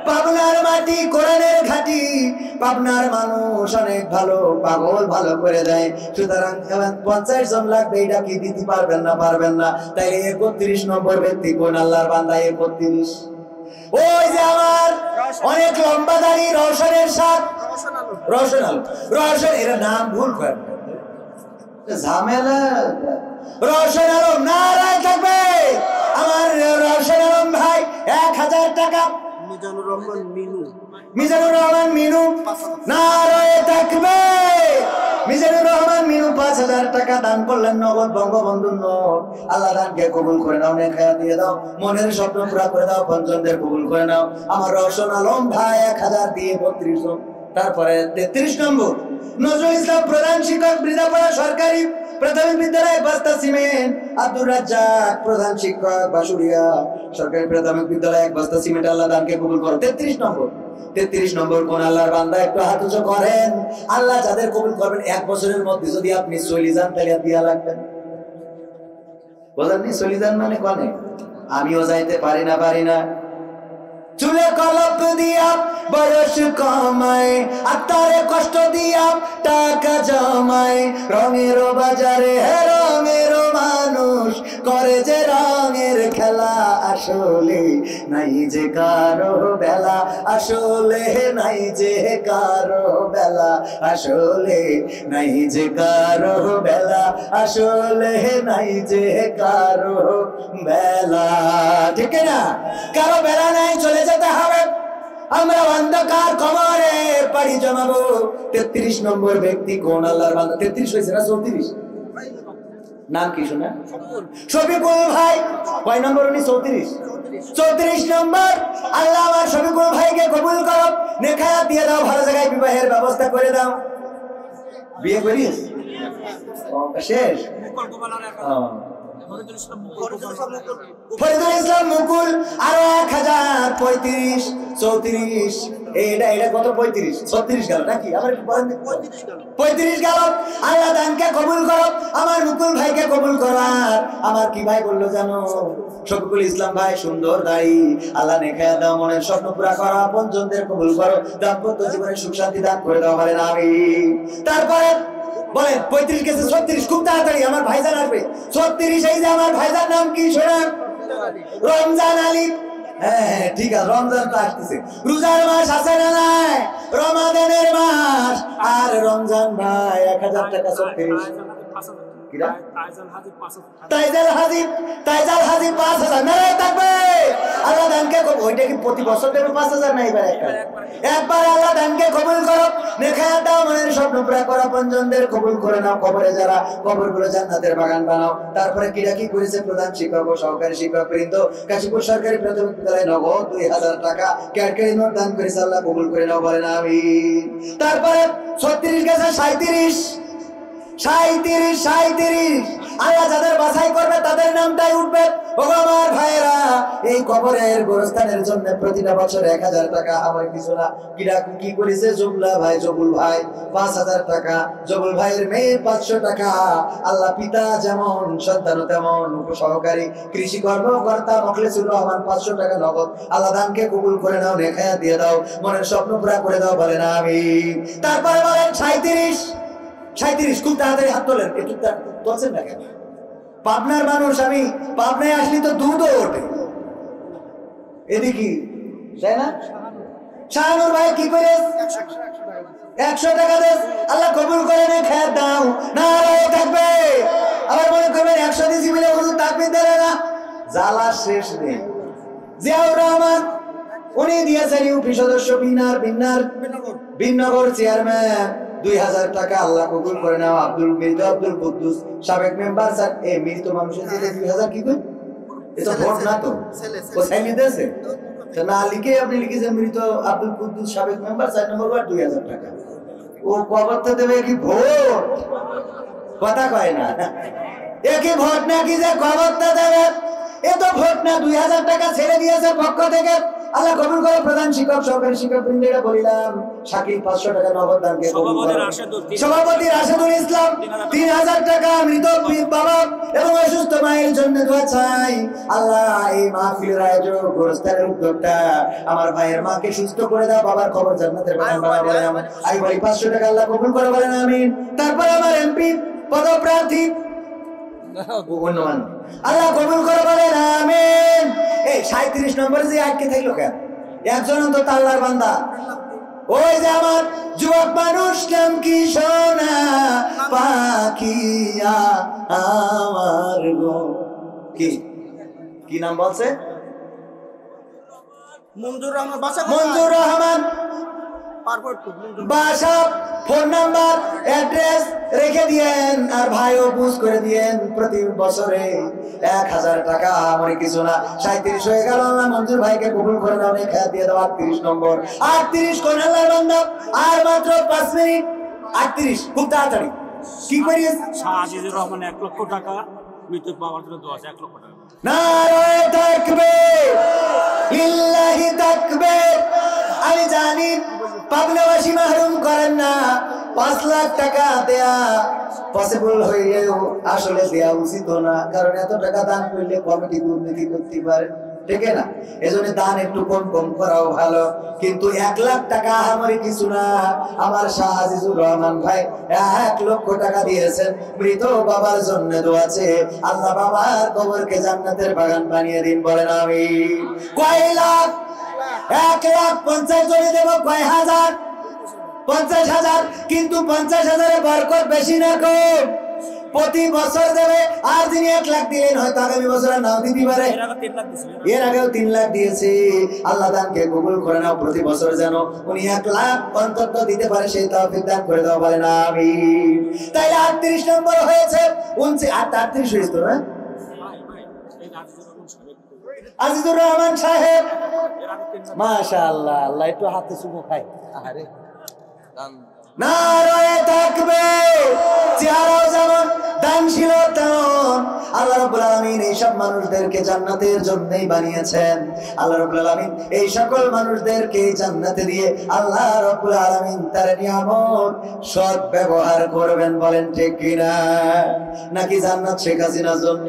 পাবনার মাটি কোরআনের ঘাটি, পাবনার মানুষ অনেক ভালো, পাগল ভালো করে দেয়। সুতরাং 50 জন লাগবে। এটা কি দিতে পারবেন না? পারবেন না। তাই 31 নম্বর ব্যক্তি কোন আল্লাহর বান্দা? 31। ওই যে আমার অনেক লম্বা দাড়ি, রওশনের সাথ, রওশন, এর নাম ভুল করেন, ঝামেলা। রওশন আলম, নারায় থাকবে আমার রওশন আলম ভাই। 1000 টাকা। মিজানুর রহমান মিনু, নারায়ে তাকবীর। মিজানুর রহমান মিনু 5000 টাকা দান করলেন, নগদ, বঙ্গবন্ধুর নোট। আল্লাহ দানকে কবুল করে নাও, নেখা দিয়ে দাও, মনের স্বপ্ন পুরা করে দাও, পঞ্চমদের কবুল করে নাও। আমার রওশন আলম ভাই 1000 দিয়ে 32 জন। তারপরে 33 নম্বর নজরুল ইসলাম, প্রধান শিক্ষক, বৃদ্ধাপাড়া সরকারি প্রাথমিক বিদ্যালয়, বস্তা সিমেন্ট। আব্দুর রাজ্জাক, প্রধান শিক্ষক, বাসুরিয়া সরকারি প্রাথমিক বিদ্যালয়, 1 বস্তা সিমেন্ট। আল্লাহ দানকে কবুল করো। 33 নম্বর কোন আল্লাহর বান্দা? একটু হাত উঁচু করেন। আল্লাহ যাদের কবুল করবেন 1 বছরের মধ্যে যদি আপনি চলে যান, তাহলে দিয়া লাগবেন। বলেননি চলে যান মানে কনে? আমিও যাইতে পারি না। চুলে কলপ দিয়া বয়স কমায়, আত্মারে কষ্ট দিয়া টাকা জমায়। রঙের বাজারে রঙের মানুষ করে যে রঙের খেলা, আসলে নাই যে কারো বেলা, আসলে নাই যে কারো বেলা, আসলে নাই যে কারো বেলা, আসলে নাই যে কারো বেলা। ঠিক না? কারো বেলা নাই, চলে যেতে হবে। আমরা অন্ধকার কবরে পাড়ি জমাবো। 33 নম্বর ব্যক্তি কোন আল্লাহর বান্দা? 33 হয়েছে না 34? নাম কি শোনা? শফিকুল ভাই। কয় নম্বর উনি? 34। 34 নম্বর। আল্লাহ আমার শফিকুল ভাইকে কবুল করো, নেখায়াত দিয়ে দাও, ভালো জায়গায় বিবাহের ব্যবস্থা করে দাও। বিয়ে করিস? শেষ। ফরিদুল ইসলাম মুকুল আরো 1035 34 এটা কত? 35 36 গেল নাকি? আবার 35 গেল। আল্লাহ দানকে কবুল করো, আমার মুকুল ভাইকে কবুল করো। আর আমার কি ভাই বললো জানো? শফিকুল ইসলাম ভাই, সুন্দর দাড়ি, আল্লাহ নেখায়া দাও, মনের স্বপ্ন পুরা করো, আপনজনদের কবুল করো, দাম্পত্য জীবনে সুখ শান্তি দান করে দাও, বলেন আমিন। তারপরে বলেন 35 গেছে 36, খুব তাড়াতাড়ি আমার ভাইজান আসবে। 36 এই যে আমার ভাইজান নাম কি শোনেন? রমজান আলী। হ্যাঁ ঠিক আছে, রমজান তো আসতেছে। রোজার মাস আছে না নাই? রমাদানের মাস। আর রমজান ভাই 1000 টাকা 36। তাইজাল হাজিব 5000। নারে থাকবে। আল্লাহ দানকে ওইটা কি প্রতি বছর দেবে 5000 না এবার একবার? আল্লাহ দানকে কবুল করো, নেখায়াত দাও, মনের স্বপ্ন পুরা করো, আপনজনদের কবুল করে নাও। কবরে যারা, কবরগুলো জান্নাতের বাগান বানাও। তারপরে কিরা কি করেছে? প্রধান শিক্ষক ও সহকারী শিক্ষক বৃন্দ কাশীপুর সরকারি প্রাথমিক বিদ্যালয়ে নগদ 2000 টাকা ক্যাডকেরি নোট দান করেছে, আল্লাহ কবুল করে নাও, বলেন আমিন। তারপরে 36 গেছে 37। আল্লাহ যাদের বাছাই করবে তাদের নামটাই উঠবে। ওগো আমার ভাইরা, এই কবরের গোরস্থানের জন্য প্রতিটা বছর 1000 টাকা। আমার কিছু না, কি করেছে? জবুল ভাই 5000 টাকা, জবুল ভাইয়ের মেয়ে 500 টাকা। আল্লাহ পিতা যেমন, সন্তান তেমন, উপসহকারী কৃষি কর্মকর্তা মখলেসুর রহমান 500 টাকা নগদ। আল্লাহ দানকে কবুল করে নাও, নেখায়া দিয়ে দাও, মনের স্বপ্ন পুরা করে দাও, বলেন আমিন। তারপরে বলেন 37। খুব তাড়াতাড়ি হাত তোলেন। একটু তোলছেন না কেন? পাবনার মানুষ, আমি পাবনায় আসলি তো দুধও ওঠে এদিকে, তাই না? শাহানুর ভাই কি করে? 100 টাকা দেন, আল্লাহ কবুল করে নে, খেয়ে দাও, না থাকবে। আবার মনে করবেন 100 দিয়েছি বলে হুজুর তাকবীর দেবে না, জ্বালা শেষ নেই। জিয়াউর রহমান উনি দিয়েছেন ইউপি সদস্য, বিনগর চেয়ারম্যান 2000 টাকা, আল্লাহ কবুল করে নাও। আব্দুল কুদ্দুস সাবেক মেম্বার। স্যার এই মৃত মানুষের দিতে 2000 কি করে? এটা ভোট না তো, ও সাইন দিয়েছে তো না লিখে আপনি লিখেছেন মৃত আব্দুল কুদ্দুস সাবেক মেম্বার 4 নম্বর ওয়ার্ড 2000 টাকা। ও কবরতে দেবে কি ভোট? কথা কয় না, একই ভোট নাকি যে কবরতে দেবে? এ তো ভোট না, 2000 টাকা ছেড়ে দিয়েছে পক্ষ থেকে, আল্লাহ কবুল করে। প্রধান শিক্ষক সহকারী শিক্ষক বৃন্দেরা বলিলাম, শাকিল 500 টাকা নগদ দানকে কবুল করে। সভাপতি রাশেদুল ইসলাম 3000 টাকা, মৃত বাবা এবং অসুস্থ মায়ের জন্য দোয়া চাই। আল্লাহ এই মাহফিলের আয়োজক, গোরস্থানের উদ্যোক্তা, আমার ভাইয়ের মাকে সুস্থ করে দাও, বাবার খবর জান্নাতের বাগান বানাও, বলেন আমিন। আমি বলি 500 টাকা, আল্লাহ কবুল করে, বলেন আমিন। তারপর আমার এমপি পদপ্রার্থী আল্লাহ কবুল করে, বলেন আমিন। এই 37 নম্বরে যে আটকে থাকলো কেন? একজন অন্তত আল্লাহর বান্দা। ওই যে আমার যুবক মানুষ নাম কি সোনা পাখিয়া আমার গো, কি নাম বলছে? মঞ্জুর রহমান। বাসা, ফোন নাম্বার, অ্যাড্রেস রেখে দিয়েন, আর ভাইও বুঝ করে দিয়েন। প্রতি বছরে 1000 টাকা, আমার কিছু না। 37 হয়ে গেল, আল্লাহ মঞ্জুর ভাইকে কবুল করে নাও, খেয়া দিয়ে দাও। 38 নম্বর। 38 কোন আল্লাহর বান্দা? আর মাত্র 5 মিনিট। 38 খুব তাড়াতাড়ি কি করিস? শাহ আজিজুর রহমান 1 লক্ষ টাকা, মৃত বাবার জন্য দোয়া আছে 1 লক্ষ টাকা। নারে তাকবীর, লিল্লাহি তাকবীর। আমি জানি পাবনাবাসী মাহরুম করেন না, 5 লাখ টাকা দেয়া পসিবল হইলেও আসলে দেয়া উচিত না, কারণ এত টাকা দান করলে কমিটি দুর্নীতি করতে পারে, ঠিক না? এজন্য দান একটু কম করাও ভালো। কিন্তু 1 লাখ টাকা আমার কিছু না। আমার শাহ আজিজুর রহমান ভাই 1 লক্ষ টাকা দিয়েছেন, মৃত বাবার জন্য দোয়া আছে, আল্লাহ বাবার কবরকে জান্নাতের বাগান বানিয়ে দিন, বলেন আমিন। কয় লাখ? 1,50,000 জনে দেব, কয় হাজার? 50,000। কিন্তু 50,000-এর বরকত বেশি না কম? প্রতি বছর দেবে। আর যিনি 1 লাখ দিলেন হয়তো আগামী বছর আর নাও দিতে পারে। এর আগেও 3 লাখ দিয়েছে। আল্লাহ দানকে কবুল করে নাও। প্রতি বছর যেন উনি 1 লাখ অন্তত দিতে পারে সেই তৌফিক দান করে দাও, বলেন আমিন। তাইলে 38 নম্বর হয়েছে। 38 হয়েছে না? আজিজুর রহমান সাহেব, মাশাআল্লাহ, আল্লাহ একটু হাতে চুমু খায়। আরে নারায়ে তাকবীর। চেহারাও যেমন, দানশীল তেমন। আল্লাহ রাব্বুল আলামিন এই সব মানুষদেরকে জান্নাতের জন্যই বানিয়েছেন। আল্লাহ রাব্বুল আলামিন এই সকল মানুষদেরকে জান্নাতে দিয়ে আল্লাহ রাব্বুল আলামিন তার নিয়ামত সৎ ব্যবহার করবেন, বলেন ঠিক কিনা? নাকি জান্নাত শেখ হাসিনার জন্য?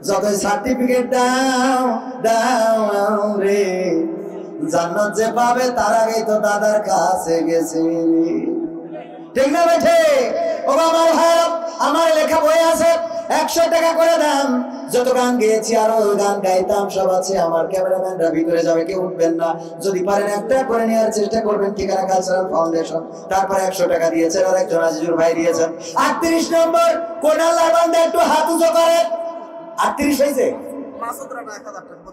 যত সার্টিফিকেট দাও দাও রে, জান্নাত যে পাবে তার আগেই তো দাদার কাছে গেছে। ঠিক না বেঠে? ও আমার ভাই, আমার লেখা বই আছে, 100 টাকা করে দাম। যত গান গেয়েছি আরো গান গাইতাম সব আছে। আমার ক্যামেরাম্যানরা ভিতরে যাবে, কেউ উঠবেন না। যদি পারেন একটা করে নেওয়ার চেষ্টা করবেন। ঠিকানা কালচারাল ফাউন্ডেশন। তারপরে 100 টাকা দিয়েছেন, আর একজন আজিজুর ভাই দিয়েছেন। 38 নম্বর কোন আল্লাহ বান্দা একটু হাত উঁচু করে। 38 হয়েছে।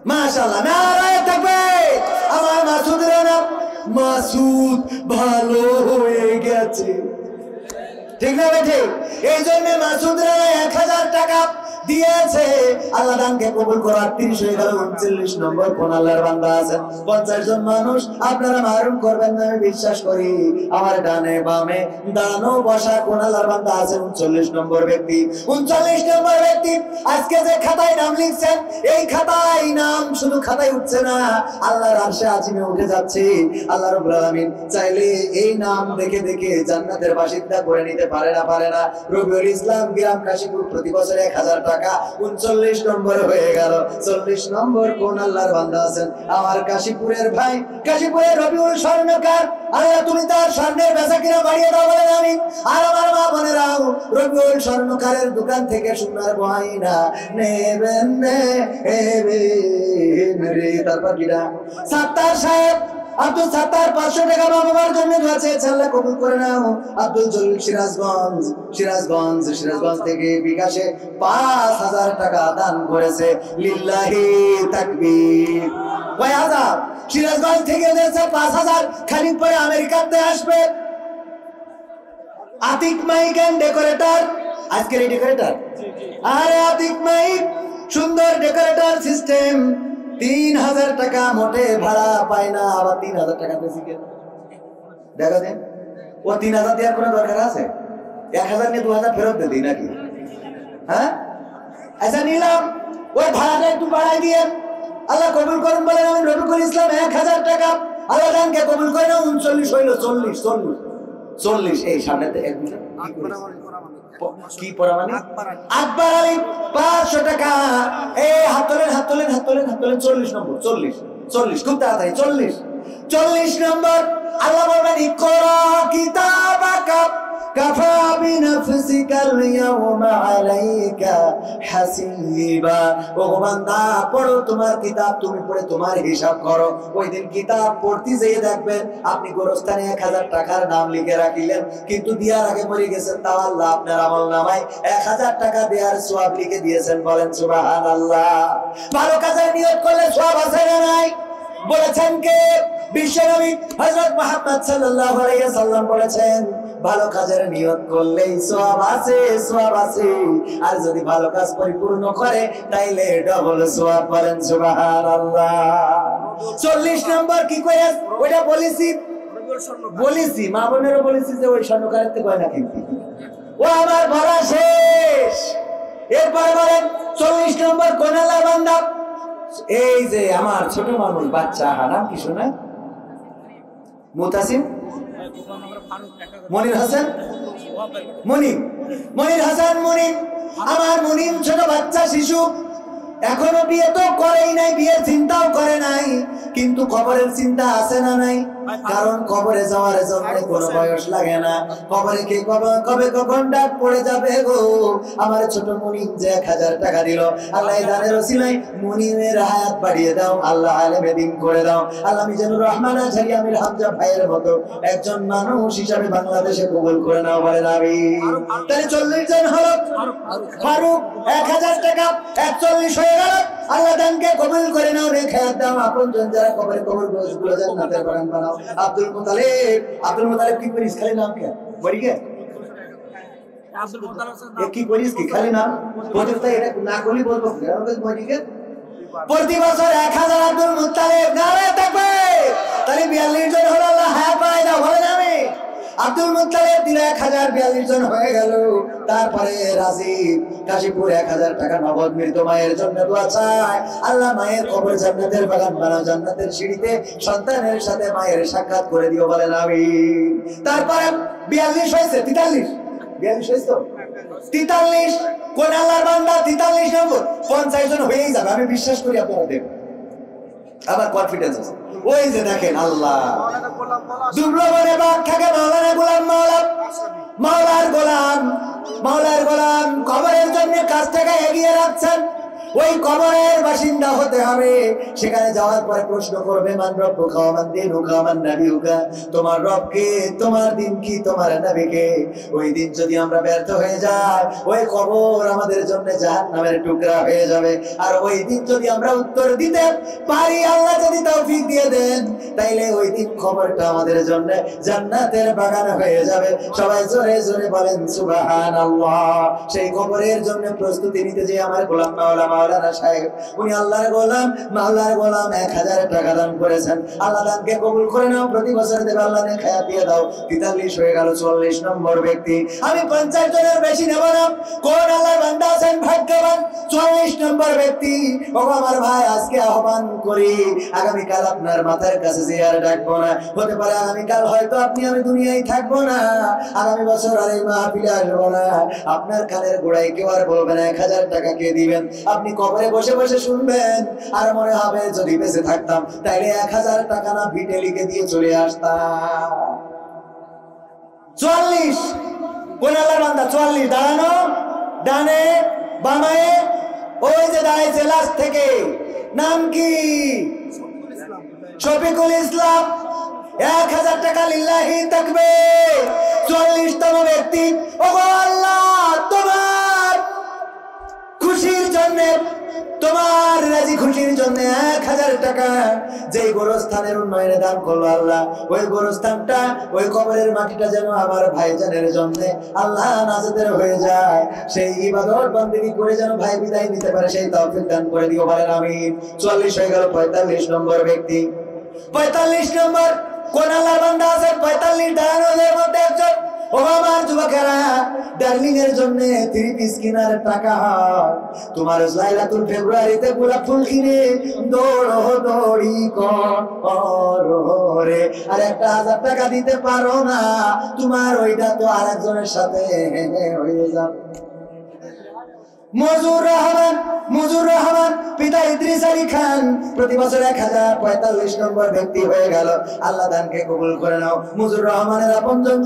মাশাআল্লাহ, নারায়ে তাকবীর। আমার মাসুদ রানা, মাসুদ ভালো হয়ে গেছে। ঠিক না বেঠে? এই জন্য মাসুদ রানা 1000 টাকা দিয়েছে। আল্লাহ দানকে কবুল করো। 38 হয়ে গেল। 39 নম্বর কোন আল্লাহর বান্দা আছেন? 50 জন মানুষ আপনারা মারুম করবেন না, আমি বিশ্বাস করি। আমার ডানে বামে দাঁড়ানো বসা কোন আল্লাহর বান্দা আছেন? 39 নম্বর ব্যক্তি। 39 নম্বর ব্যক্তি আজকে যে খাতায় নাম লিখছেন, এই খাতায় নাম শুধু খাতায় উঠছে না, আল্লাহর আরশে আজিমে উঠে যাচ্ছে। আল্লাহ রাব্বুল আলামিন চাইলে এই নাম দেখে দেখে জান্নাতের বাসিন্দা করে নিতে পারে না? পারে না? রবিউল ইসলাম গ্রাম কাশীপুর প্রতি বছর 1000 টাকা। 39 নম্বর হয়ে গেল। 40 নম্বর কোন আল্লাহর বান্দা আছেন? আমার কাশীপুরের ভাই, কাশীপুরের রবিউল স্বর্ণকার। আল্লাহ তুমি তার স্বর্ণের বেচা কিনা বাড়িয়ে দাও, বলেন আমিন। আর আমার মা বোনেরাও রবিউল স্বর্ণকারের দোকান থেকে সোনার গয়না নেবেন রে। তারপর কিনা সাত্তার সাহেব, আব্দুল সাত্তার 500 টাকা মা বাবার জন্য দোয়া চেয়েছে, আল্লাহ কবুল করে নাও। আব্দুল জলিল সিরাজগঞ্জ থেকে বিকাশে 5000 টাকা দান করেছে। লিল্লাহি তাকবীর। কয় হাজার? সিরাজগঞ্জ থেকে দিয়েছে 5000। খানিক পরে আমেরিকাতে আসবে। আতিক মাইক এন্ড ডেকোরেটর, আজকের এই ডেকোরেটর। আরে আতিক মাইক, সুন্দর ডেকোরেটর সিস্টেম। 3000 টাকা মোটে ভাড়া পায় না, আবার 3000 টাকা বেশি কেন? দেখা দেন, ও 3000 দেওয়ার কোনো দরকার আছে? 1000 নিয়ে 2000 ফেরত দিই নাকি? হ্যাঁ, আচ্ছা নিলাম, ওই ভাড়াটা একটু বাড়াই দিয়ে আল্লাহ কবুল করুন, বলেন আমি। রবিকুল ইসলাম 1000 টাকা। আল্লাহ দানকে কবুল করে নাও। 39 হইল। 40 এই সামনেতে এক মিনিট কি পড়া মানে? আকবর আলী 500 টাকা। এই হাত তোলেন। 40 নম্বর। 40 খুব তাড়াতাড়ি। 40 নম্বর। আল্লাহ বলবেন ইকরা কিতাবাকা কাফা বিনাফসিকাল ইয়াওমা আলাইকা হাসিবা। ও বান্দা, পড়ো তোমার কিতাব, তুমি পড়ে তোমার হিসাব করো। ওই দিন কিতাব পড়তে যেয়ে দেখবেন আপনি গোরস্থানে 1000 টাকার নাম লিখে রাখিলেন, কিন্তু দিয়ার আগে মরে গেছেন। তাও আল্লাহ আপনার আমলনামায় 1000 টাকা দেওয়ার সওয়াব লিখে দিয়েছেন, বলেন সুবহানাল্লাহ। ভালো কাজে নিয়ত করলে সওয়াব আছে না নাই? বলেছেন কে? বিশ্বনবী হযরত মুহাম্মদ সাল্লাল্লাহু আলাইহি সাল্লাম বলেছেন, ভালো কাজের নিয়ত করলেই সওয়াব আছে। আর যদি ভালো কাজ পরিপূর্ণ করে তাইলে ডবল সওয়াব, বলেন সুবহানাল্লাহ। 40 নম্বর কি কইয়া ওইটা বলেছি মা বোনেরও বলেছি যে ওই স্বর্ণকারের থেকে কয় না কিন্তু ও আমার ভরা শেষ। এরপর বলেন 40 নম্বর কোন আল্লাহ বান্দা? এই যে আমার ছোট মানুষ বাচ্চা, নাম কি শোনা? মুতাসিম, মনির হাসান, মনির হাসান, আমার মুনিম ছোট বাচ্চা শিশু, এখনো বিয়ে তো করেই নাই, বিয়ের চিন্তাও করে নাই, কিন্তু কিন্তু কবরের চিন্তা আছে না নাই? কারণ কবরে যাওয়ার জন্য কোনো বয়স লাগে না। কবরে কে কবে কখন ডাক পড়ে যাবে গো। আমার ছোট মুনিম যে 1000 টাকা দিল, আল্লাহ দানের ওসিলায় মুনিমের হায়াত বাড়িয়ে দাও, আল্লাহ আলেমে দিন করে দাও। আল্লাহ মিজানুর রহমান আজহারী আমির হামজা ভাইয়ের মতো একজন মানুষ হিসাবে বাংলাদেশে কবুল করে নাও, বলেন আমিন। তাহলে 40 জন হলো। ফারুক 1000 টাকা 41 হয়ে গেল। আল্লাহ দানকে কবুল করে নাও, রেখে দাও আপনজন যারা কবরে কবর গুলো জান্নাতের বাগান বানাও। আব্দুল মুতালিব কি করিস? খালি নাম কে বলি কে কি করিস? কি খালি নাম বলতে এটা না করলি বলবো প্রতি বছর 1000 আব্দুল মুতালিব নারে থাকবে। তাহলে 42 জন হলো, আল্লাহ হায়াত বাড়ায় দাও, বলেন আমি। আব্দুল মুতালিব দিল 1000, 42 জন হয়ে গেল। তারপরে রাজীব কাশীপুর 1000 টাকা নগদ মৃত মায়ের জন্য দোয়া চায়, আল্লাহ মায়ের কবর জান্নাতের বাগান বানাও, জান্নাতের সিঁড়িতে সন্তানের সাথে মায়ের সাক্ষাৎ করে দিও, বলেন আমিন। তারপরে 42 হয়েছে, 43 হয়েছে তো 43 কোন আল্লাহর বান্দা 43 নম্বর 50 জন হয়েই যাবে, আমি বিশ্বাস করি আপনারা দেব, আমার কনফিডেন্স আছে। ওই যে দেখেন আল্লাহ দুর্লভনে বাগ থাকে মাওলানা গোলাম মাওলার গোলাম কবরের জন্য কাছ থেকে এগিয়ে রাখছেন। ওই কবরের বাসিন্দা হতে হবে। সেখানে যাওয়ার পরে প্রশ্ন করবে, মান রব্বুকা ওয়া মান দীনুকা ওয়া মান নাবিয়ুকা, তোমার রব কে, তোমার দিন কি, তোমার নবী কে। ওই দিন যদি আমরা ব্যর্থ হয়ে যাই, ওই কবর আমাদের জন্য জাহান্নামের টুকরা হয়ে যাবে। আর ওই দিন যদি আমরা উত্তর দিতে পারি, আল্লাহ যদি তৌফিক দিয়ে দেন, তাইলে ওই দিন কবরটা আমাদের জন্য জান্নাতের বাগান হয়ে যাবে। সবাই জোরে জোরে বলেন সুবহানাল্লাহ। সেই কবরের জন্য প্রস্তুতি নিতে যে আমার গোলাম মাওলানা সাহেব, উনি আল্লাহর গোলাম, মাওলার গোলাম 1000 টাকা দান করেছেন। আল্লাহ দানকে কবুল করে নাও, প্রতি বছর দেবে, আল্লাহ নে খায়া দিয়ে দাও। 43 হয়ে গেল। 40 নম্বর ব্যক্তি, আমি 50 জনের বেশি নেব না। কোন আল্লাহর বান্দা আছেন ভাগ্যবান? 40 নম্বর ব্যক্তি। ও আমার ভাই, আজকে আহ্বান করি, আগামী কাল আপনার মাথার কাছে জিয়ার ডাকবো না। হতে পারে আগামী কাল হয়তো আপনি আমি দুনিয়ায় থাকবো না, আগামী বছর আর এই মাহফিলে আসবো না। আপনার কানের গোড়ায় কেউ আর বলবেন 1000 টাকা কে দিবেন। আপনি কবরে বসে বসে শুনবেন, আর মনে হবে যদি বেঁচে থাকতাম তাইলে 1000 টাকা না ভিটে লিখে দিয়ে চলে আসতাম। 44 কোন আল্লাহর বান্দা? 44 দাঁড়ানো, ডানে বামে, ওই যে দাঁড়াইছে লাস্ট থেকে, নাম কি? শফিকুল ইসলাম। 1000 টাকা লিল্লাহি তাকবীর। 40তম ব্যক্তি, ও আল্লাহ তোমার খুশির জন্য, তোমার রাজি খুশির জন্য 1000 টাকা যেই গোরস্থানের উন্নয়নে দান করলো আল্লাহ, ওই গোরস্থানটা, ওই কবরের মাটিটা যেন আমার ভাইজানের জন্য আল্লাহ নাজাতের হয়ে যায়। সেই ইবাদত বন্দেগী করে যেন ভাই বিদায় নিতে পারে, সেই তৌফিক দান করে দিও, বলেন আমিন। 40 হয়ে গেল। 45 নম্বর ব্যক্তি। 45 নম্বর কোন আল্লাহর বান্দা আছে? 45 দাঁড়ানোদের মধ্যে একজন। ও আমার যুবকেরা, ডার্লিং এর জন্য 3 পিস কেনার টাকা, তোমার লাইলাতুল ফেব্রুয়ারিতে গোলাপ ফুল কিনে দৌড়ি করে আর 1000 টাকা দিতে পারো না, তোমার ওইটা তো আরেকজনের সাথে হয়ে যাবে। মজুর রহমান পিতা ইদ্রিস আলী খান, প্রতি বছর 1045 নম্বর ব্যক্তি হয়ে গেল। আল্লাহ দানকে কবুল করে নাও। মজুর রহমানের আপনজন